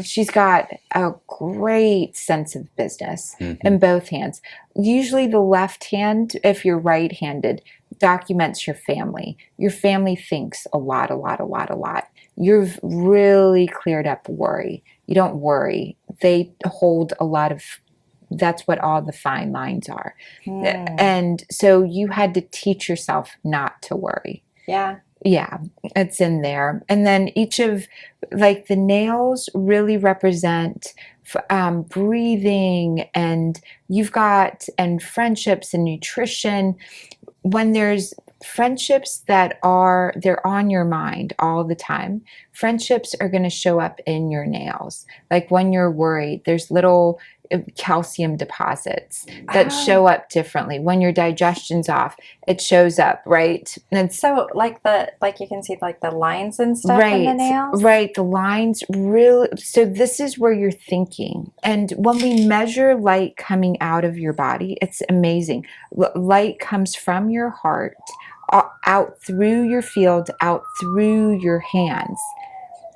She's got a great sense of business in both hands. Usually the left hand, if you're right-handed, documents your family. Your family thinks a lot. You've really cleared up worry. You don't worry. They hold a lot of, that's what all the fine lines are. And so you had to teach yourself not to worry. Yeah, it's in there. And then each of, like, the nails really represent breathing, and you've got, and friendships and nutrition. When there's friendships that they're on your mind all the time, friendships are going to show up in your nails. Like when you're worried, there's little calcium deposits that show up differently. When your digestion's off, it shows up, right? And so like you can see like the lines and stuff in the nails? Right, the lines really, so this is where you're thinking. And when we measure light coming out of your body, it's amazing. Light comes from your heart, out through your field, out through your hands.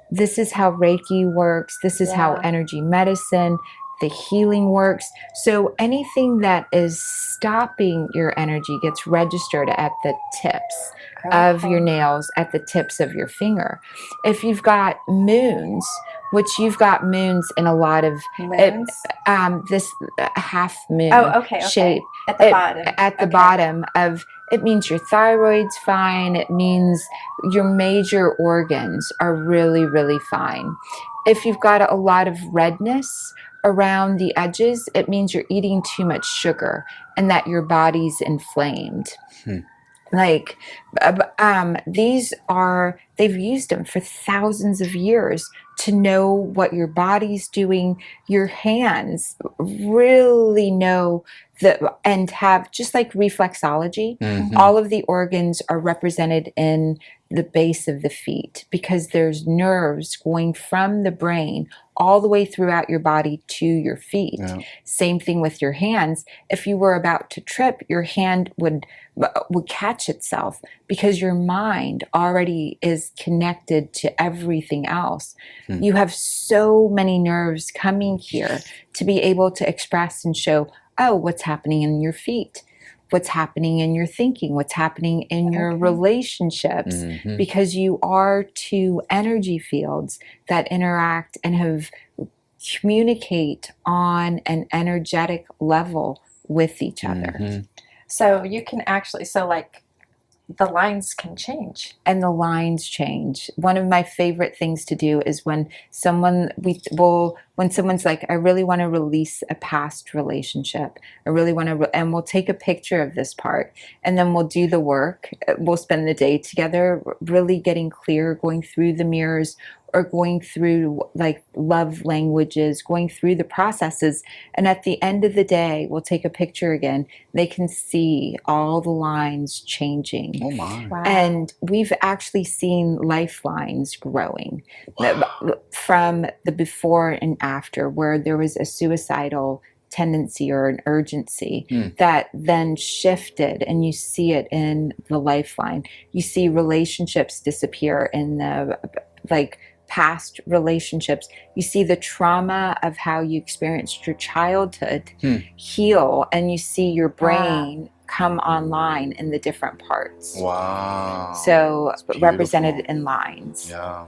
This is how Reiki works. This is how energy medicine, the healing works. So anything that is stopping your energy gets registered at the tips of your nails, at the tips of your finger. If you've got moons, which you've got moons in a lot of this half moon shape at the bottom. At the bottom of, it means your thyroid's fine. It means your major organs are really, really fine. If you've got a lot of redness around the edges, it means you're eating too much sugar and that your body's inflamed. Like, they've used them for thousands of years to know what your body's doing. Your hands really know and have, just like reflexology, all of the organs are represented in the base of the feet, because there's nerves going from the brain all the way throughout your body to your feet. Same thing with your hands. If you were about to trip, your hand would catch itself because your mind already is connected to everything else. You have so many nerves coming here to be able to express and show, oh, what's happening in your feet? what's happening in your thinking, what's happening in your relationships, because you are two energy fields that interact and have communicate on an energetic level with each other. So you can actually, so like the lines can change. And the lines change. One of my favorite things to do is when when someone's like, I really want to release a past relationship. I really want to, and we'll take a picture of this part, and then we'll do the work. We'll spend the day together, really getting clear, going through the mirrors, or going through like love languages, going through the processes. And at the end of the day, we'll take a picture again. They can see all the lines changing. Oh my. Wow. And we've actually seen lifelines growing from the before and after, where there was a suicidal tendency or an urgency that then shifted, and you see it in the lifeline. You see relationships disappear in the like past relationships. You see the trauma of how you experienced your childhood heal, and you see your brain come online in the different parts. Wow. So represented in lines. Yeah.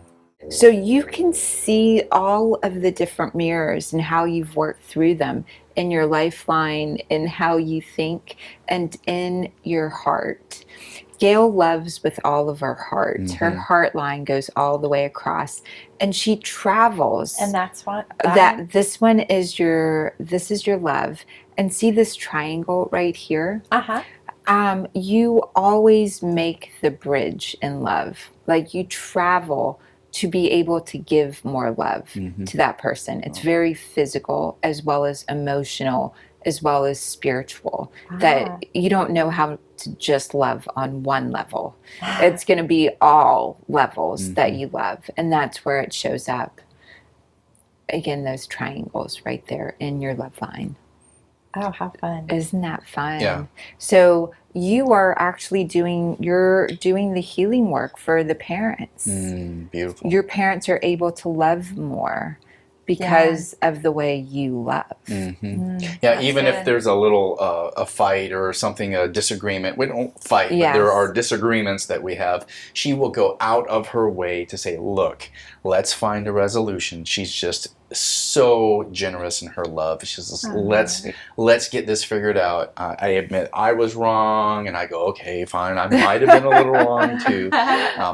So you can see all of the different mirrors and how you've worked through them in your lifeline, in how you think, and in your heart. Gail loves with all of her heart. Her heart line goes all the way across, and she travels. And that's what this is your love. And see this triangle right here? You always make the bridge in love. Like you travel to be able to give more love to that person. It's very physical as well as emotional as well as spiritual. That you don't know how to just love on one level. It's going to be all levels that you love. And that's where it shows up. Again, those triangles right there in your love line. Oh, how fun. Isn't that fun? Yeah. So you are actually doing the healing work for the parents. Beautiful. Your parents are able to love more because of the way you love. Yeah, even if there's a little a fight or something, a disagreement, we don't fight, but there are disagreements that we have. She will go out of her way to say, look, let's find a resolution. She's just so generous in her love. She's just, let's get this figured out. I admit I was wrong, and I go, okay, fine, I might have been a little wrong too.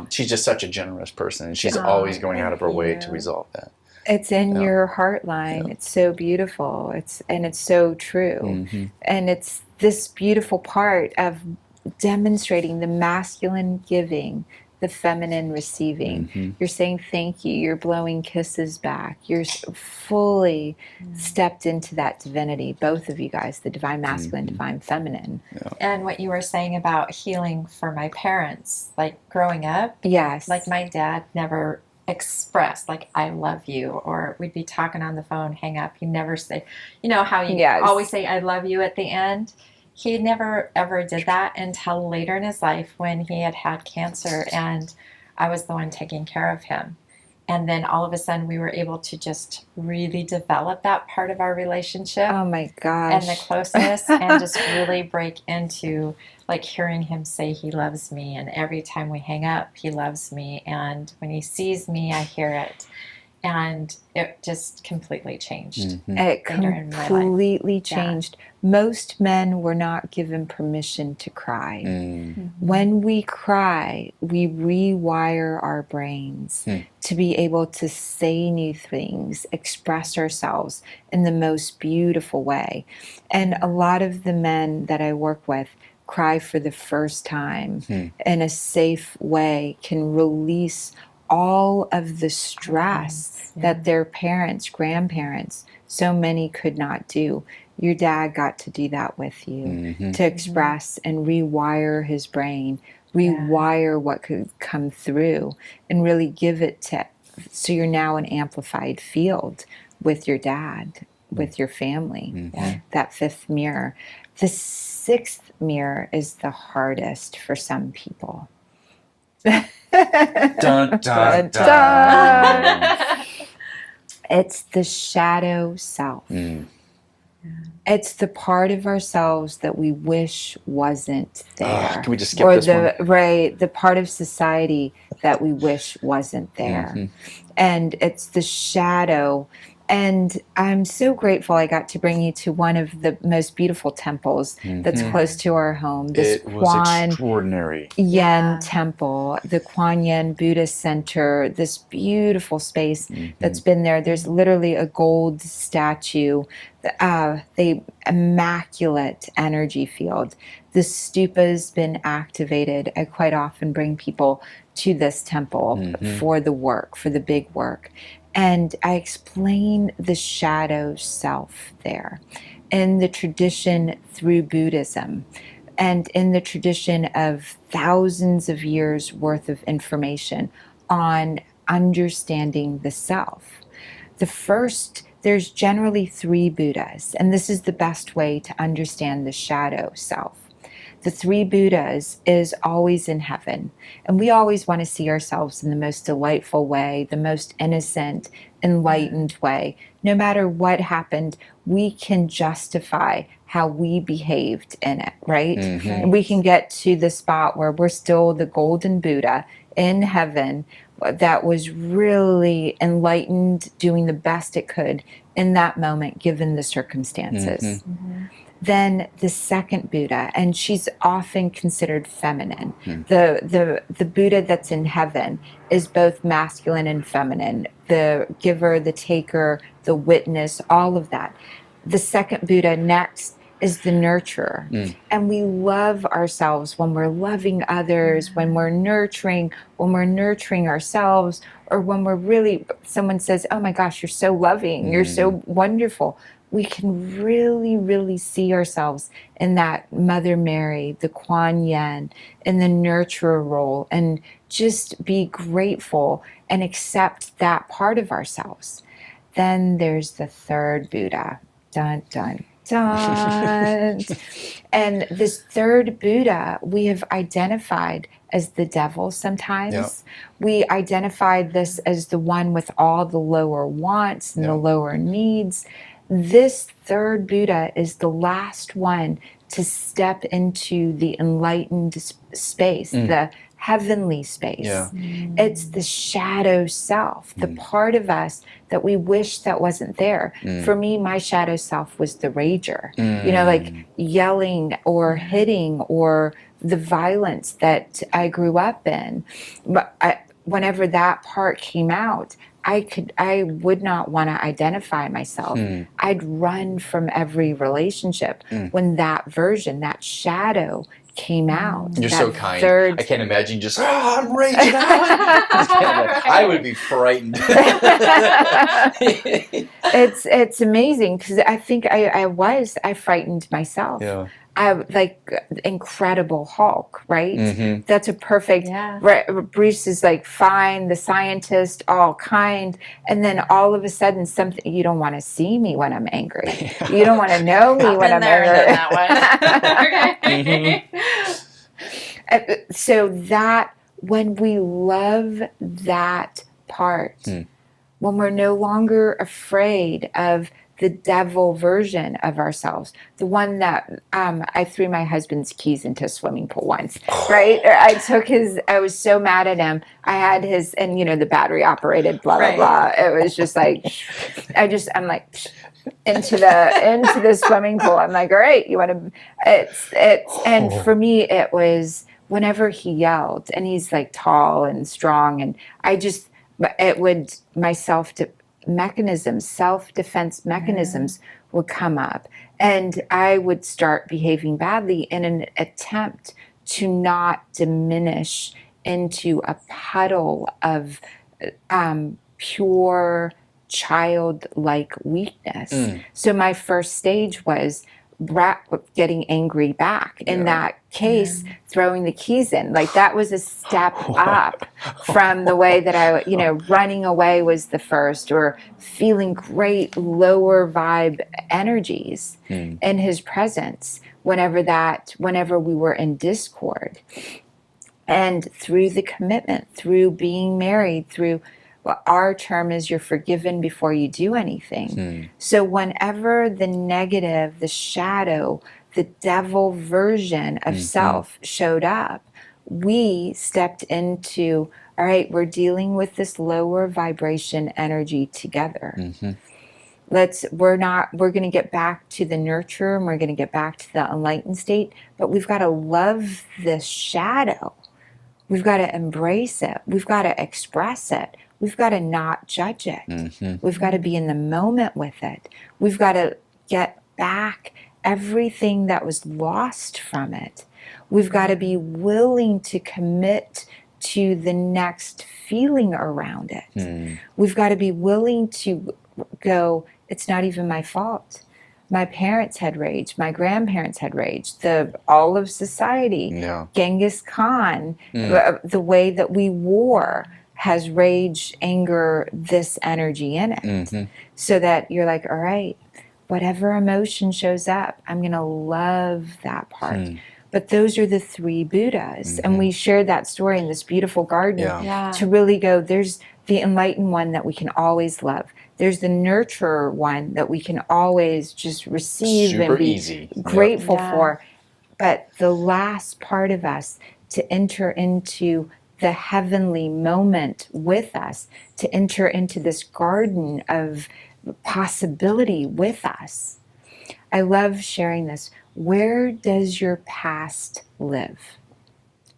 She's just such a generous person, and she's always going out of her way to resolve that. It's in your heart line. It's so beautiful. It's so true. And it's this beautiful part of demonstrating the masculine giving, the feminine receiving. You're saying thank you. You're blowing kisses back. You're fully stepped into that divinity, both of you guys, the divine masculine, divine feminine. And what you were saying about healing for my parents, like growing up. Yes. Like my dad never expressed like I love you, or we'd be talking on the phone, hang up, he'd never say, you know how you always say I love you at the end. He never ever did that until later in his life when he had cancer, and I was the one taking care of him. And then all of a sudden we were able to just really develop that part of our relationship. Oh my gosh. And the closeness and just really break into like hearing him say he loves me. And every time we hang up, he loves me. And when he sees me, I hear it. And it just completely changed. It completely changed. Most men were not given permission to cry. When we cry, we rewire our brains to be able to say new things, express ourselves in the most beautiful way. And a lot of the men that I work with cry for the first time in a safe way, can release all of the stress that their parents, grandparents, so many could not do. Your dad got to do that with you, to express and rewire his brain, rewire what could come through, and really give it to, so you're now an amplified field with your dad, with your family, that fifth mirror. The sixth mirror is the hardest for some people. Dun, dun, dun. It's the shadow self. It's the part of ourselves that we wish wasn't there. Can we just skip this one? Right, the part of society that we wish wasn't there. Mm-hmm. And it's the shadow. And I'm so grateful I got to bring you to one of the most beautiful temples that's close to our home. This It was extraordinary. Yen temple, the Kuan Yin Buddhist Center, this beautiful space that's been there. There's literally a gold statue, the immaculate energy field. The stupa's been activated. I quite often bring people to this temple for the work, for the big work. And I explain the shadow self there in the tradition through Buddhism and in the tradition of thousands of years worth of information on understanding the self. There's generally 3 Buddhas, and this is the best way to understand the shadow self. The 3 Buddhas is always in heaven. And we always want to see ourselves in the most delightful way, the most innocent, enlightened way. No matter what happened, we can justify how we behaved in it, right? And we can get to the spot where we're still the golden Buddha in heaven that was really enlightened, doing the best it could in that moment, given the circumstances. Then the second Buddha, and she's often considered feminine. The Buddha that's in heaven is both masculine and feminine. The giver, the taker, the witness, all of that. The second Buddha next is the nurturer. And we love ourselves when we're loving others, when we're nurturing ourselves, or when we're really, someone says, oh my gosh, you're so loving, you're so wonderful. We can really, really see ourselves in that Mother Mary, the Kuan Yin, in the nurturer role, and just be grateful and accept that part of ourselves. Then there's the third Buddha. Dun, dun, dun. And this third Buddha, we have identified as the devil sometimes. We identified this as the one with all the lower wants and the lower needs. This third Buddha is the last one to step into the enlightened space, the heavenly space. It's the shadow self, the part of us that we wish that wasn't there. For me, my shadow self was the rager, like yelling or hitting or the violence that I grew up in. But whenever that part came out, I would not want to identify myself. I'd run from every relationship when that version, that shadow came out. You're so kind. I can't imagine just, I'm raging out. I would be frightened. It's amazing because I think I frightened myself. I like Incredible Hulk, right? That's a perfect. Bruce is like fine, the scientist, all kind, and then all of a sudden, something you don't want to see me when I'm angry. You don't want to know me when I'm angry. So that when we love that part, when we're no longer afraid of the devil version of ourselves, the one that I threw my husband's keys into a swimming pool once, right? I was so mad at him. I had his, and the battery operated, blah, blah, blah. It was just like, I'm like, into the swimming pool. I'm like, all right, you want to, and for me, it was whenever he yelled, and he's like tall and strong, and my self-defense mechanisms would come up, and I would start behaving badly in an attempt to not diminish into a puddle of pure childlike weakness. So my first stage was getting angry back. In that case, throwing the keys in, like that was a step up from the way that I, running away was the first, or feeling great lower vibe energies in his presence whenever we were in discord. And through the commitment, through being married, through Well, our term is you're forgiven before you do anything. So whenever the negative, the shadow, the devil version of self showed up, we stepped into, all right, we're dealing with this lower vibration energy together. We're going to get back to the nurture, and we're going to get back to the enlightened state, but we've got to love this shadow. We've got to embrace it. We've got to express it. We've got to not judge it. We've got to be in the moment with it. We've got to get back everything that was lost from it. We've got to be willing to commit to the next feeling around it. We've got to be willing to go, it's not even my fault. My parents had rage. My grandparents had rage. All of society, Genghis Khan, the way that we war has rage, anger, this energy in it. So that you're like, all right, whatever emotion shows up, I'm going to love that part. But those are the three Buddhas. And we shared that story in this beautiful garden to really go, there's the enlightened one that we can always love. There's the nurturer one that we can always just receive and be grateful for. But the last part of us, to enter into the heavenly moment with us, to enter into this garden of possibility with us. I love sharing this. Where does your past live?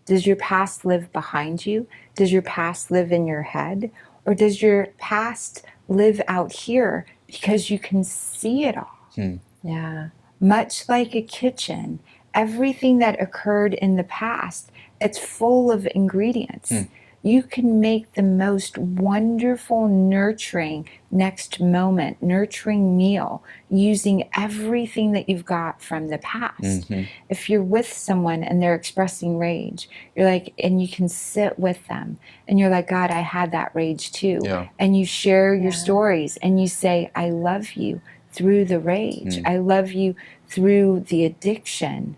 Does your past live behind you? Does your past live in your head? Or does your past live out here because you can see it all? Yeah. Much like a kitchen, everything that occurred in the past, it's full of ingredients. You can make the most wonderful, nurturing next moment, nurturing meal using everything that you've got from the past. If you're with someone and they're expressing rage, you're like, and you can sit with them and you're like, God, I had that rage too. And you share your stories and you say, I love you through the rage. I love you through the addiction.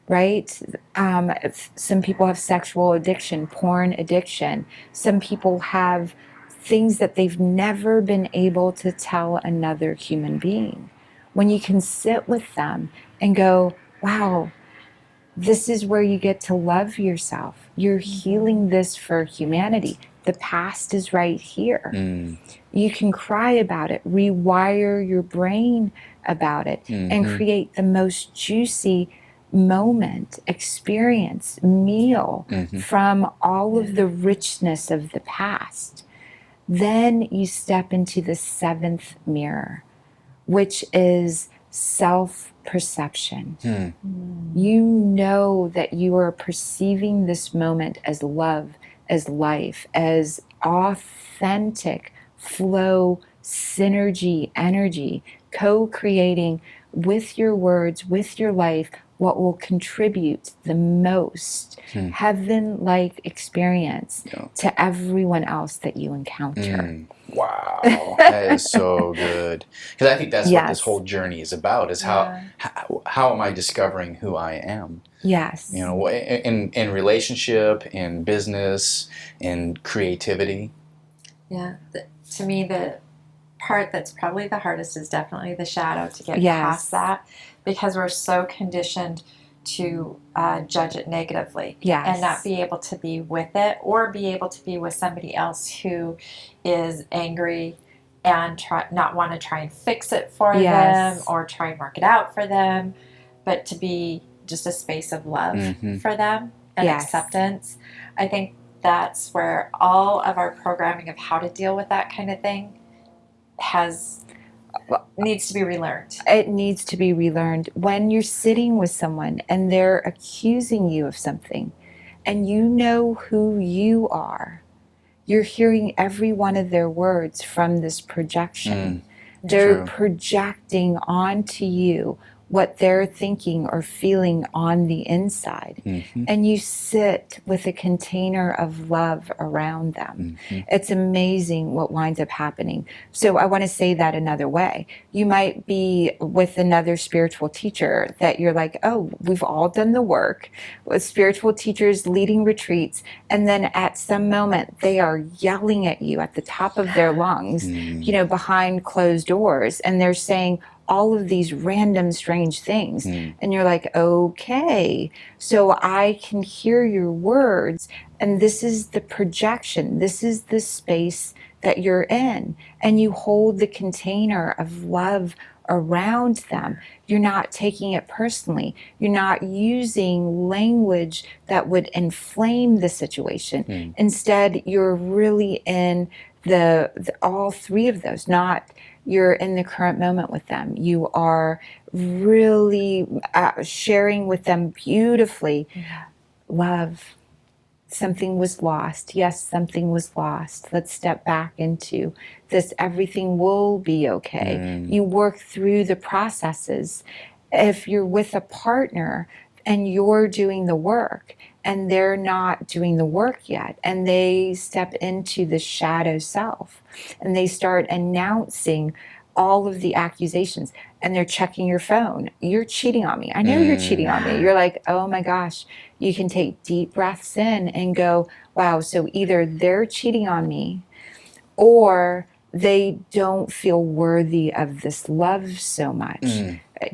Right? Some people have sexual addiction, porn addiction. Some people have things that they've never been able to tell another human being. When you can sit with them and go, wow, this is where you get to love yourself. You're healing this for humanity. The past is right here. You can cry about it, rewire your brain about it, and create the most juicy moment, experience, meal from all of the richness of the past. Then you step into the seventh mirror, which is self-perception. You know that you are perceiving this moment as love, as life, as authentic flow, synergy, energy, co-creating with your words, with your life, what will contribute the most heaven-like experience to everyone else that you encounter. Wow, that is so good. Because I think that's what this whole journey is about, is how am I discovering who I am? Yes. You know, in relationship, in business, in creativity. Yeah. To me, the part that's probably the hardest is definitely the shadow, to get past that, because we're so conditioned to judge it negatively and not be able to be with it, or be able to be with somebody else who is angry and not want to try and fix it for them or try and work it out for them, but to be just a space of love for them and acceptance. I think that's where all of our programming of how to deal with that kind of thing needs to be relearned. It needs to be relearned. When you're sitting with someone and they're accusing you of something, and you know who you are, you're hearing every one of their words from this projection. They're projecting onto you what they're thinking or feeling on the inside. And you sit with a container of love around them. It's amazing what winds up happening. So I want to say that another way. You might be with another spiritual teacher that you're like, oh, we've all done the work with spiritual teachers leading retreats. And then at some moment, they are yelling at you at the top of their lungs, you know, behind closed doors. And they're saying all of these random strange things. And you're like, okay, so I can hear your words. And this is the projection. This is the space that you're in. And you hold the container of love around them. You're not taking it personally. You're not using language that would inflame the situation. Instead, you're really in the all three of those. Not you're in the current moment with them. You are really sharing with them beautifully. Love. Something was lost. Yes, something was lost. Let's step back into this. Everything will be okay. You work through the processes. If you're with a partner and you're doing the work and they're not doing the work yet, and they step into the shadow self and they start announcing all of the accusations, and they're checking your phone. You're cheating on me. I know you're cheating on me. You're like, oh my gosh. You can take deep breaths in and go, wow, so either they're cheating on me or they don't feel worthy of this love so much.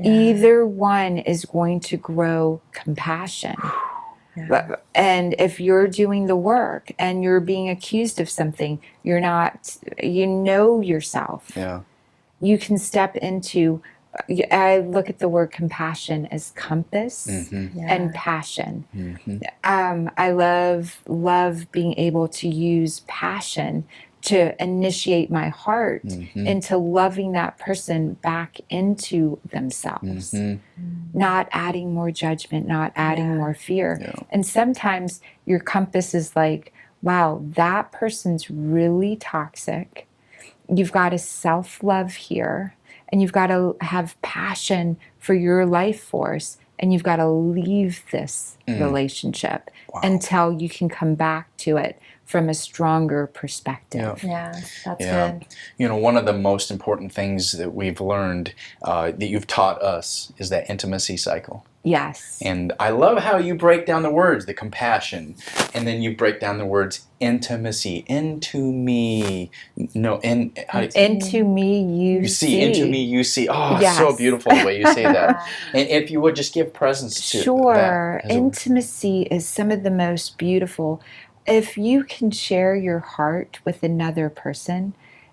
Either one is going to grow compassion. And if you're doing the work and you're being accused of something, you're not, you know yourself. You can step into, I look at the word compassion as compass and passion. I love being able to use passion to initiate my heart into loving that person back into themselves, not adding more judgment, not adding more fear. And sometimes your compass is like, wow, that person's really toxic. You've got to self-love here, and you've got to have passion for your life force, and you've got to leave this relationship until you can come back to it from a stronger perspective. That's good. You know, one of the most important things that we've learned, that you've taught us, is that intimacy cycle. Yes. And I love how you break down the words, the compassion, and then you break down the words intimacy, into me. No, Into me you see. Into me you see. Oh, it's so beautiful the way you say that. And if you would just give presence to that. Intimacy is some of the most beautiful. If you can share your heart with another person,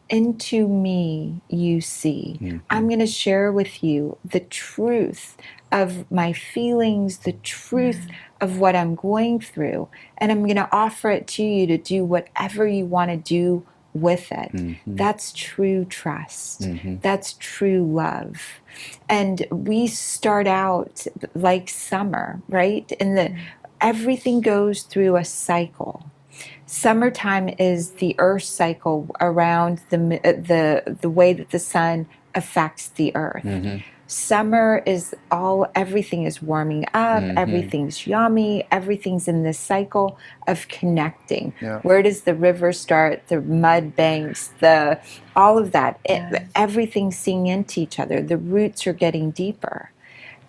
into me you see. I'm going to share with you the truth of my feelings, the truth of what I'm going through, and I'm going to offer it to you to do whatever you want to do with it. That's true trust. That's true love. And we start out like summer, right? And everything goes through a cycle. Summertime is the earth cycle around the way that the sun affects the earth. Summer is everything is warming up, everything's yummy, everything's in this cycle of connecting. Where does the river start? The mud banks, all of that, everything's seeing into each other. The roots are getting deeper.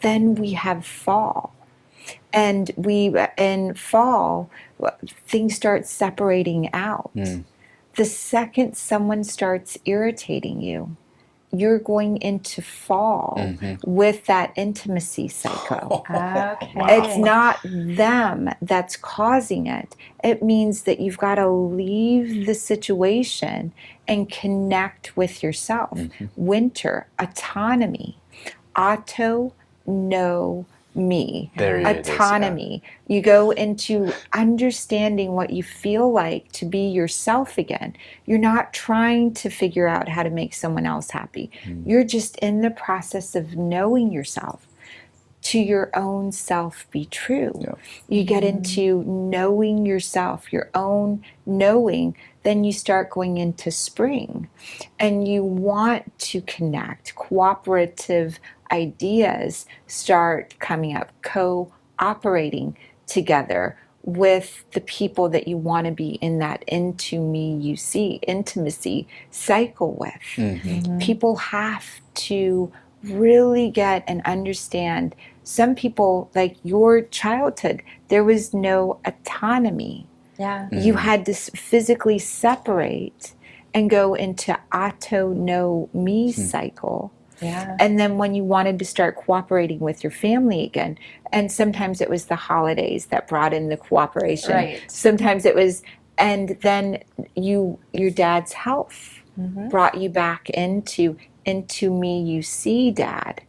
Then we have fall. And in fall, things start separating out. The second someone starts irritating you, you're going into fall with that intimacy cycle. It's not them that's causing it. It means that you've got to leave the situation and connect with yourself. Winter, autonomy, auto, no, me, autonomy. You go into understanding what you feel like to be yourself again. You're not trying to figure out how to make someone else happy. You're just in the process of knowing yourself. to your own self be true. Yeah. You get into knowing yourself, your own knowing, then you start going into spring and you want to connect. Cooperative ideas start coming up, cooperating together with the people that you want to be in that intimacy cycle with. People have to really get and understand. Some people, like your childhood, there was no autonomy. Yeah. You had to physically separate and go into auto-know-me cycle. Yeah. And then when you wanted to start cooperating with your family again, and sometimes it was the holidays that brought in the cooperation. Right. Sometimes it was, and then your dad's health brought you back into me you see, Dad.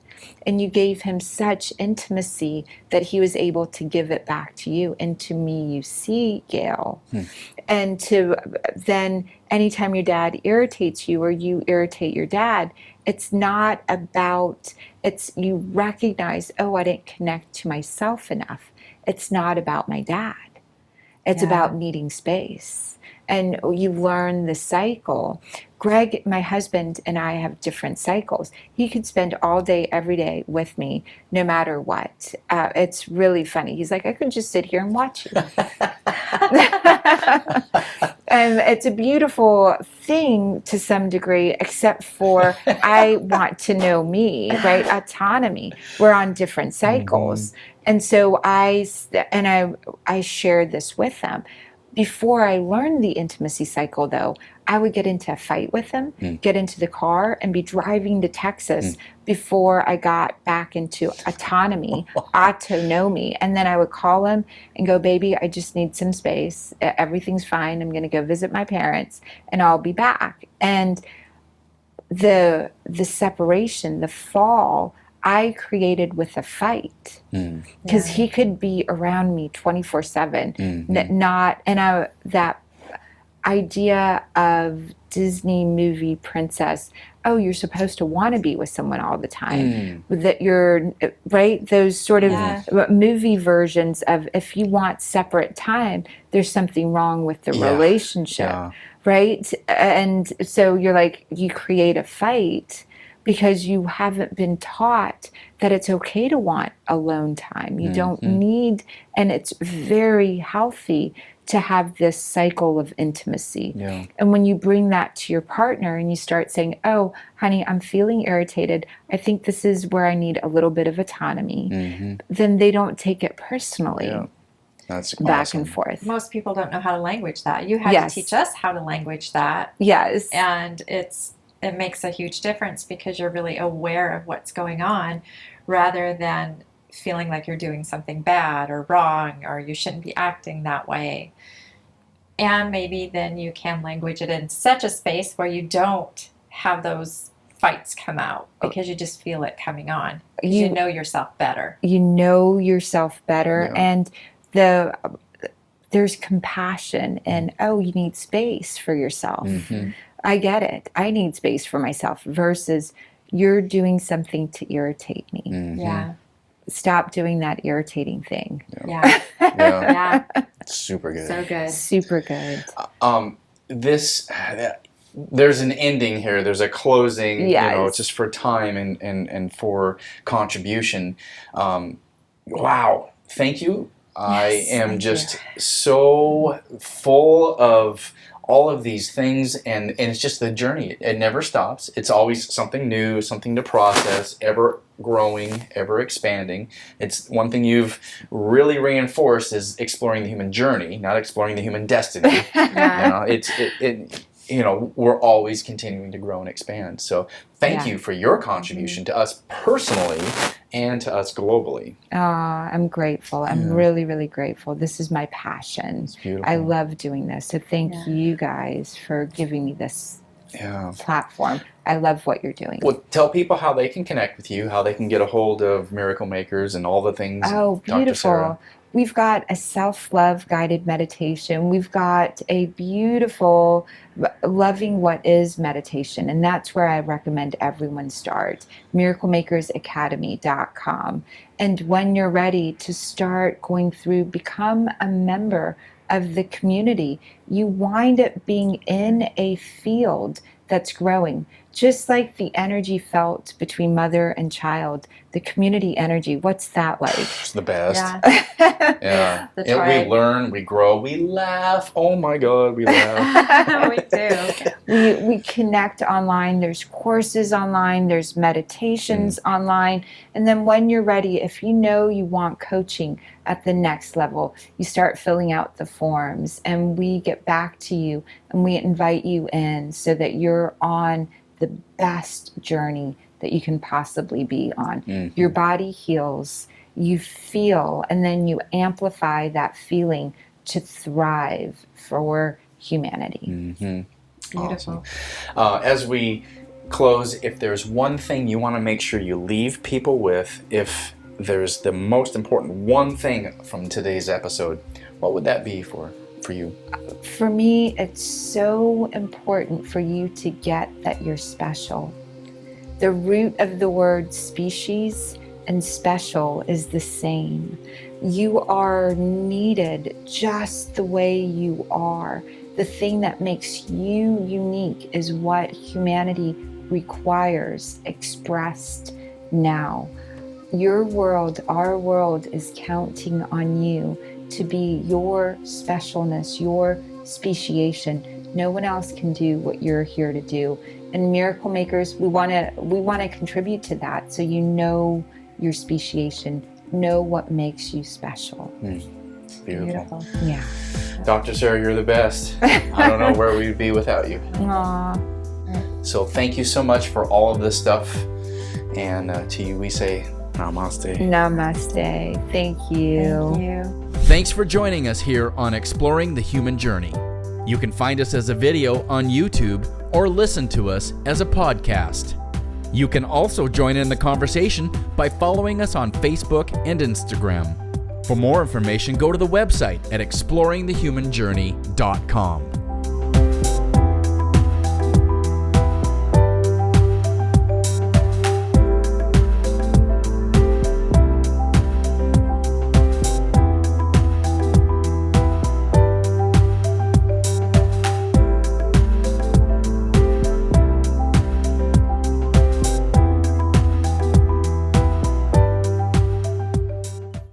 And you gave him such intimacy that he was able to give it back to you. Into me you see, Gail. And to then anytime your dad irritates you or you irritate your dad, it's not about, it's you recognize, oh, I didn't connect to myself enough. It's not about my dad. It's about needing space. And you learn the cycle. Greg, my husband, and I have different cycles. He could spend all day, every day with me, no matter what. It's really funny. He's like, I could just sit here and watch you. And it's a beautiful thing to some degree, except for I want to know me, right? Autonomy. We're on different cycles. And so I shared this with them. Before I learned the intimacy cycle, though, I would get into a fight with him, get into the car, and be driving to Texas before I got back into autonomy, autonomy. And then I would call him and go, baby, I just need some space. Everything's fine. I'm going to go visit my parents, and I'll be back. And the separation, the fall, I created with a fight because he could be around me 24/7. That idea of Disney movie princess, oh, you're supposed to want to be with someone all the time. That you're right. Those sort of movie versions of if you want separate time, there's something wrong with the relationship, right? And so you're like, you create a fight because you haven't been taught that it's okay to want alone time. You don't need, and it's very healthy to have this cycle of intimacy. And when you bring that to your partner and you start saying, oh, honey, I'm feeling irritated. I think this is where I need a little bit of autonomy. Then they don't take it personally. That's back awesome. and forth. Most people don't know how to language that. You had to teach us how to language that. Yes. And it makes a huge difference because you're really aware of what's going on rather than feeling like you're doing something bad or wrong or you shouldn't be acting that way. And maybe then you can language it in such a space where you don't have those fights come out because you just feel it coming on. You know yourself better. You know yourself better. And there's compassion and, oh, you need space for yourself. I get it. I need space for myself versus you're doing something to irritate me. Stop doing that irritating thing. Super good. So good. Super good. There's an ending here. There's a closing, just for time and for contribution. Wow. Thank you. I am just so full of all of these things, and it's just the journey. It never stops. It's always something new, something to process, ever growing, ever expanding. It's one thing you've really reinforced is exploring the human journey, not exploring the human destiny. We're always continuing to grow and expand. So thank you for your contribution to us personally and to us globally. I'm grateful. I'm really, really grateful. This is my passion. It's beautiful. I love doing this. So thank you guys for giving me this platform. I love what you're doing. Well, tell people how they can connect with you, how they can get a hold of Miracle Makers and all the things. Oh, Dr. beautiful. Sarah. We've got a self-love guided meditation. We've got a beautiful loving what is meditation. And that's where I recommend everyone start. miraclemakersacademy.com. And when you're ready to start going through, become a member of the community, you wind up being in a field that's growing. Just like the energy felt between mother and child, the community energy, what's that like? It's the best. Yeah. Yeah. The And we tribe. learn, we grow, we laugh. Oh my God, we laugh. We do. We connect online. There's courses online. There's meditations online. And then when you're ready, if you know you want coaching at the next level, you start filling out the forms and we get back to you and we invite you in so that you're on the best journey that you can possibly be on. Your body heals, you feel, and then you amplify that feeling to thrive for humanity. Beautiful. Awesome. As we close, if there's one thing you want to make sure you leave people with, if there's the most important one thing from today's episode, what would that be for you? For me, it's so important for you to get that you're special. The root of the word species and special is the same. You are needed just the way you are. The thing that makes you unique is what humanity requires expressed now. Your world, our world, is counting on you to be your specialness, your speciation. No one else can do what you're here to do. And Miracle Makers, we want to contribute to that, so you know your speciation, know what makes you special. Beautiful. Yeah. Dr. Sarah, you're the best. I don't know where we'd be without you. Aww. So thank you so much for all of this stuff. And to you, we say namaste. Namaste. Thank you. Thank you. Thanks for joining us here on Exploring the Human Journey. You can find us as a video on YouTube or listen to us as a podcast. You can also join in the conversation by following us on Facebook and Instagram. For more information, go to the website at exploringthehumanjourney.com.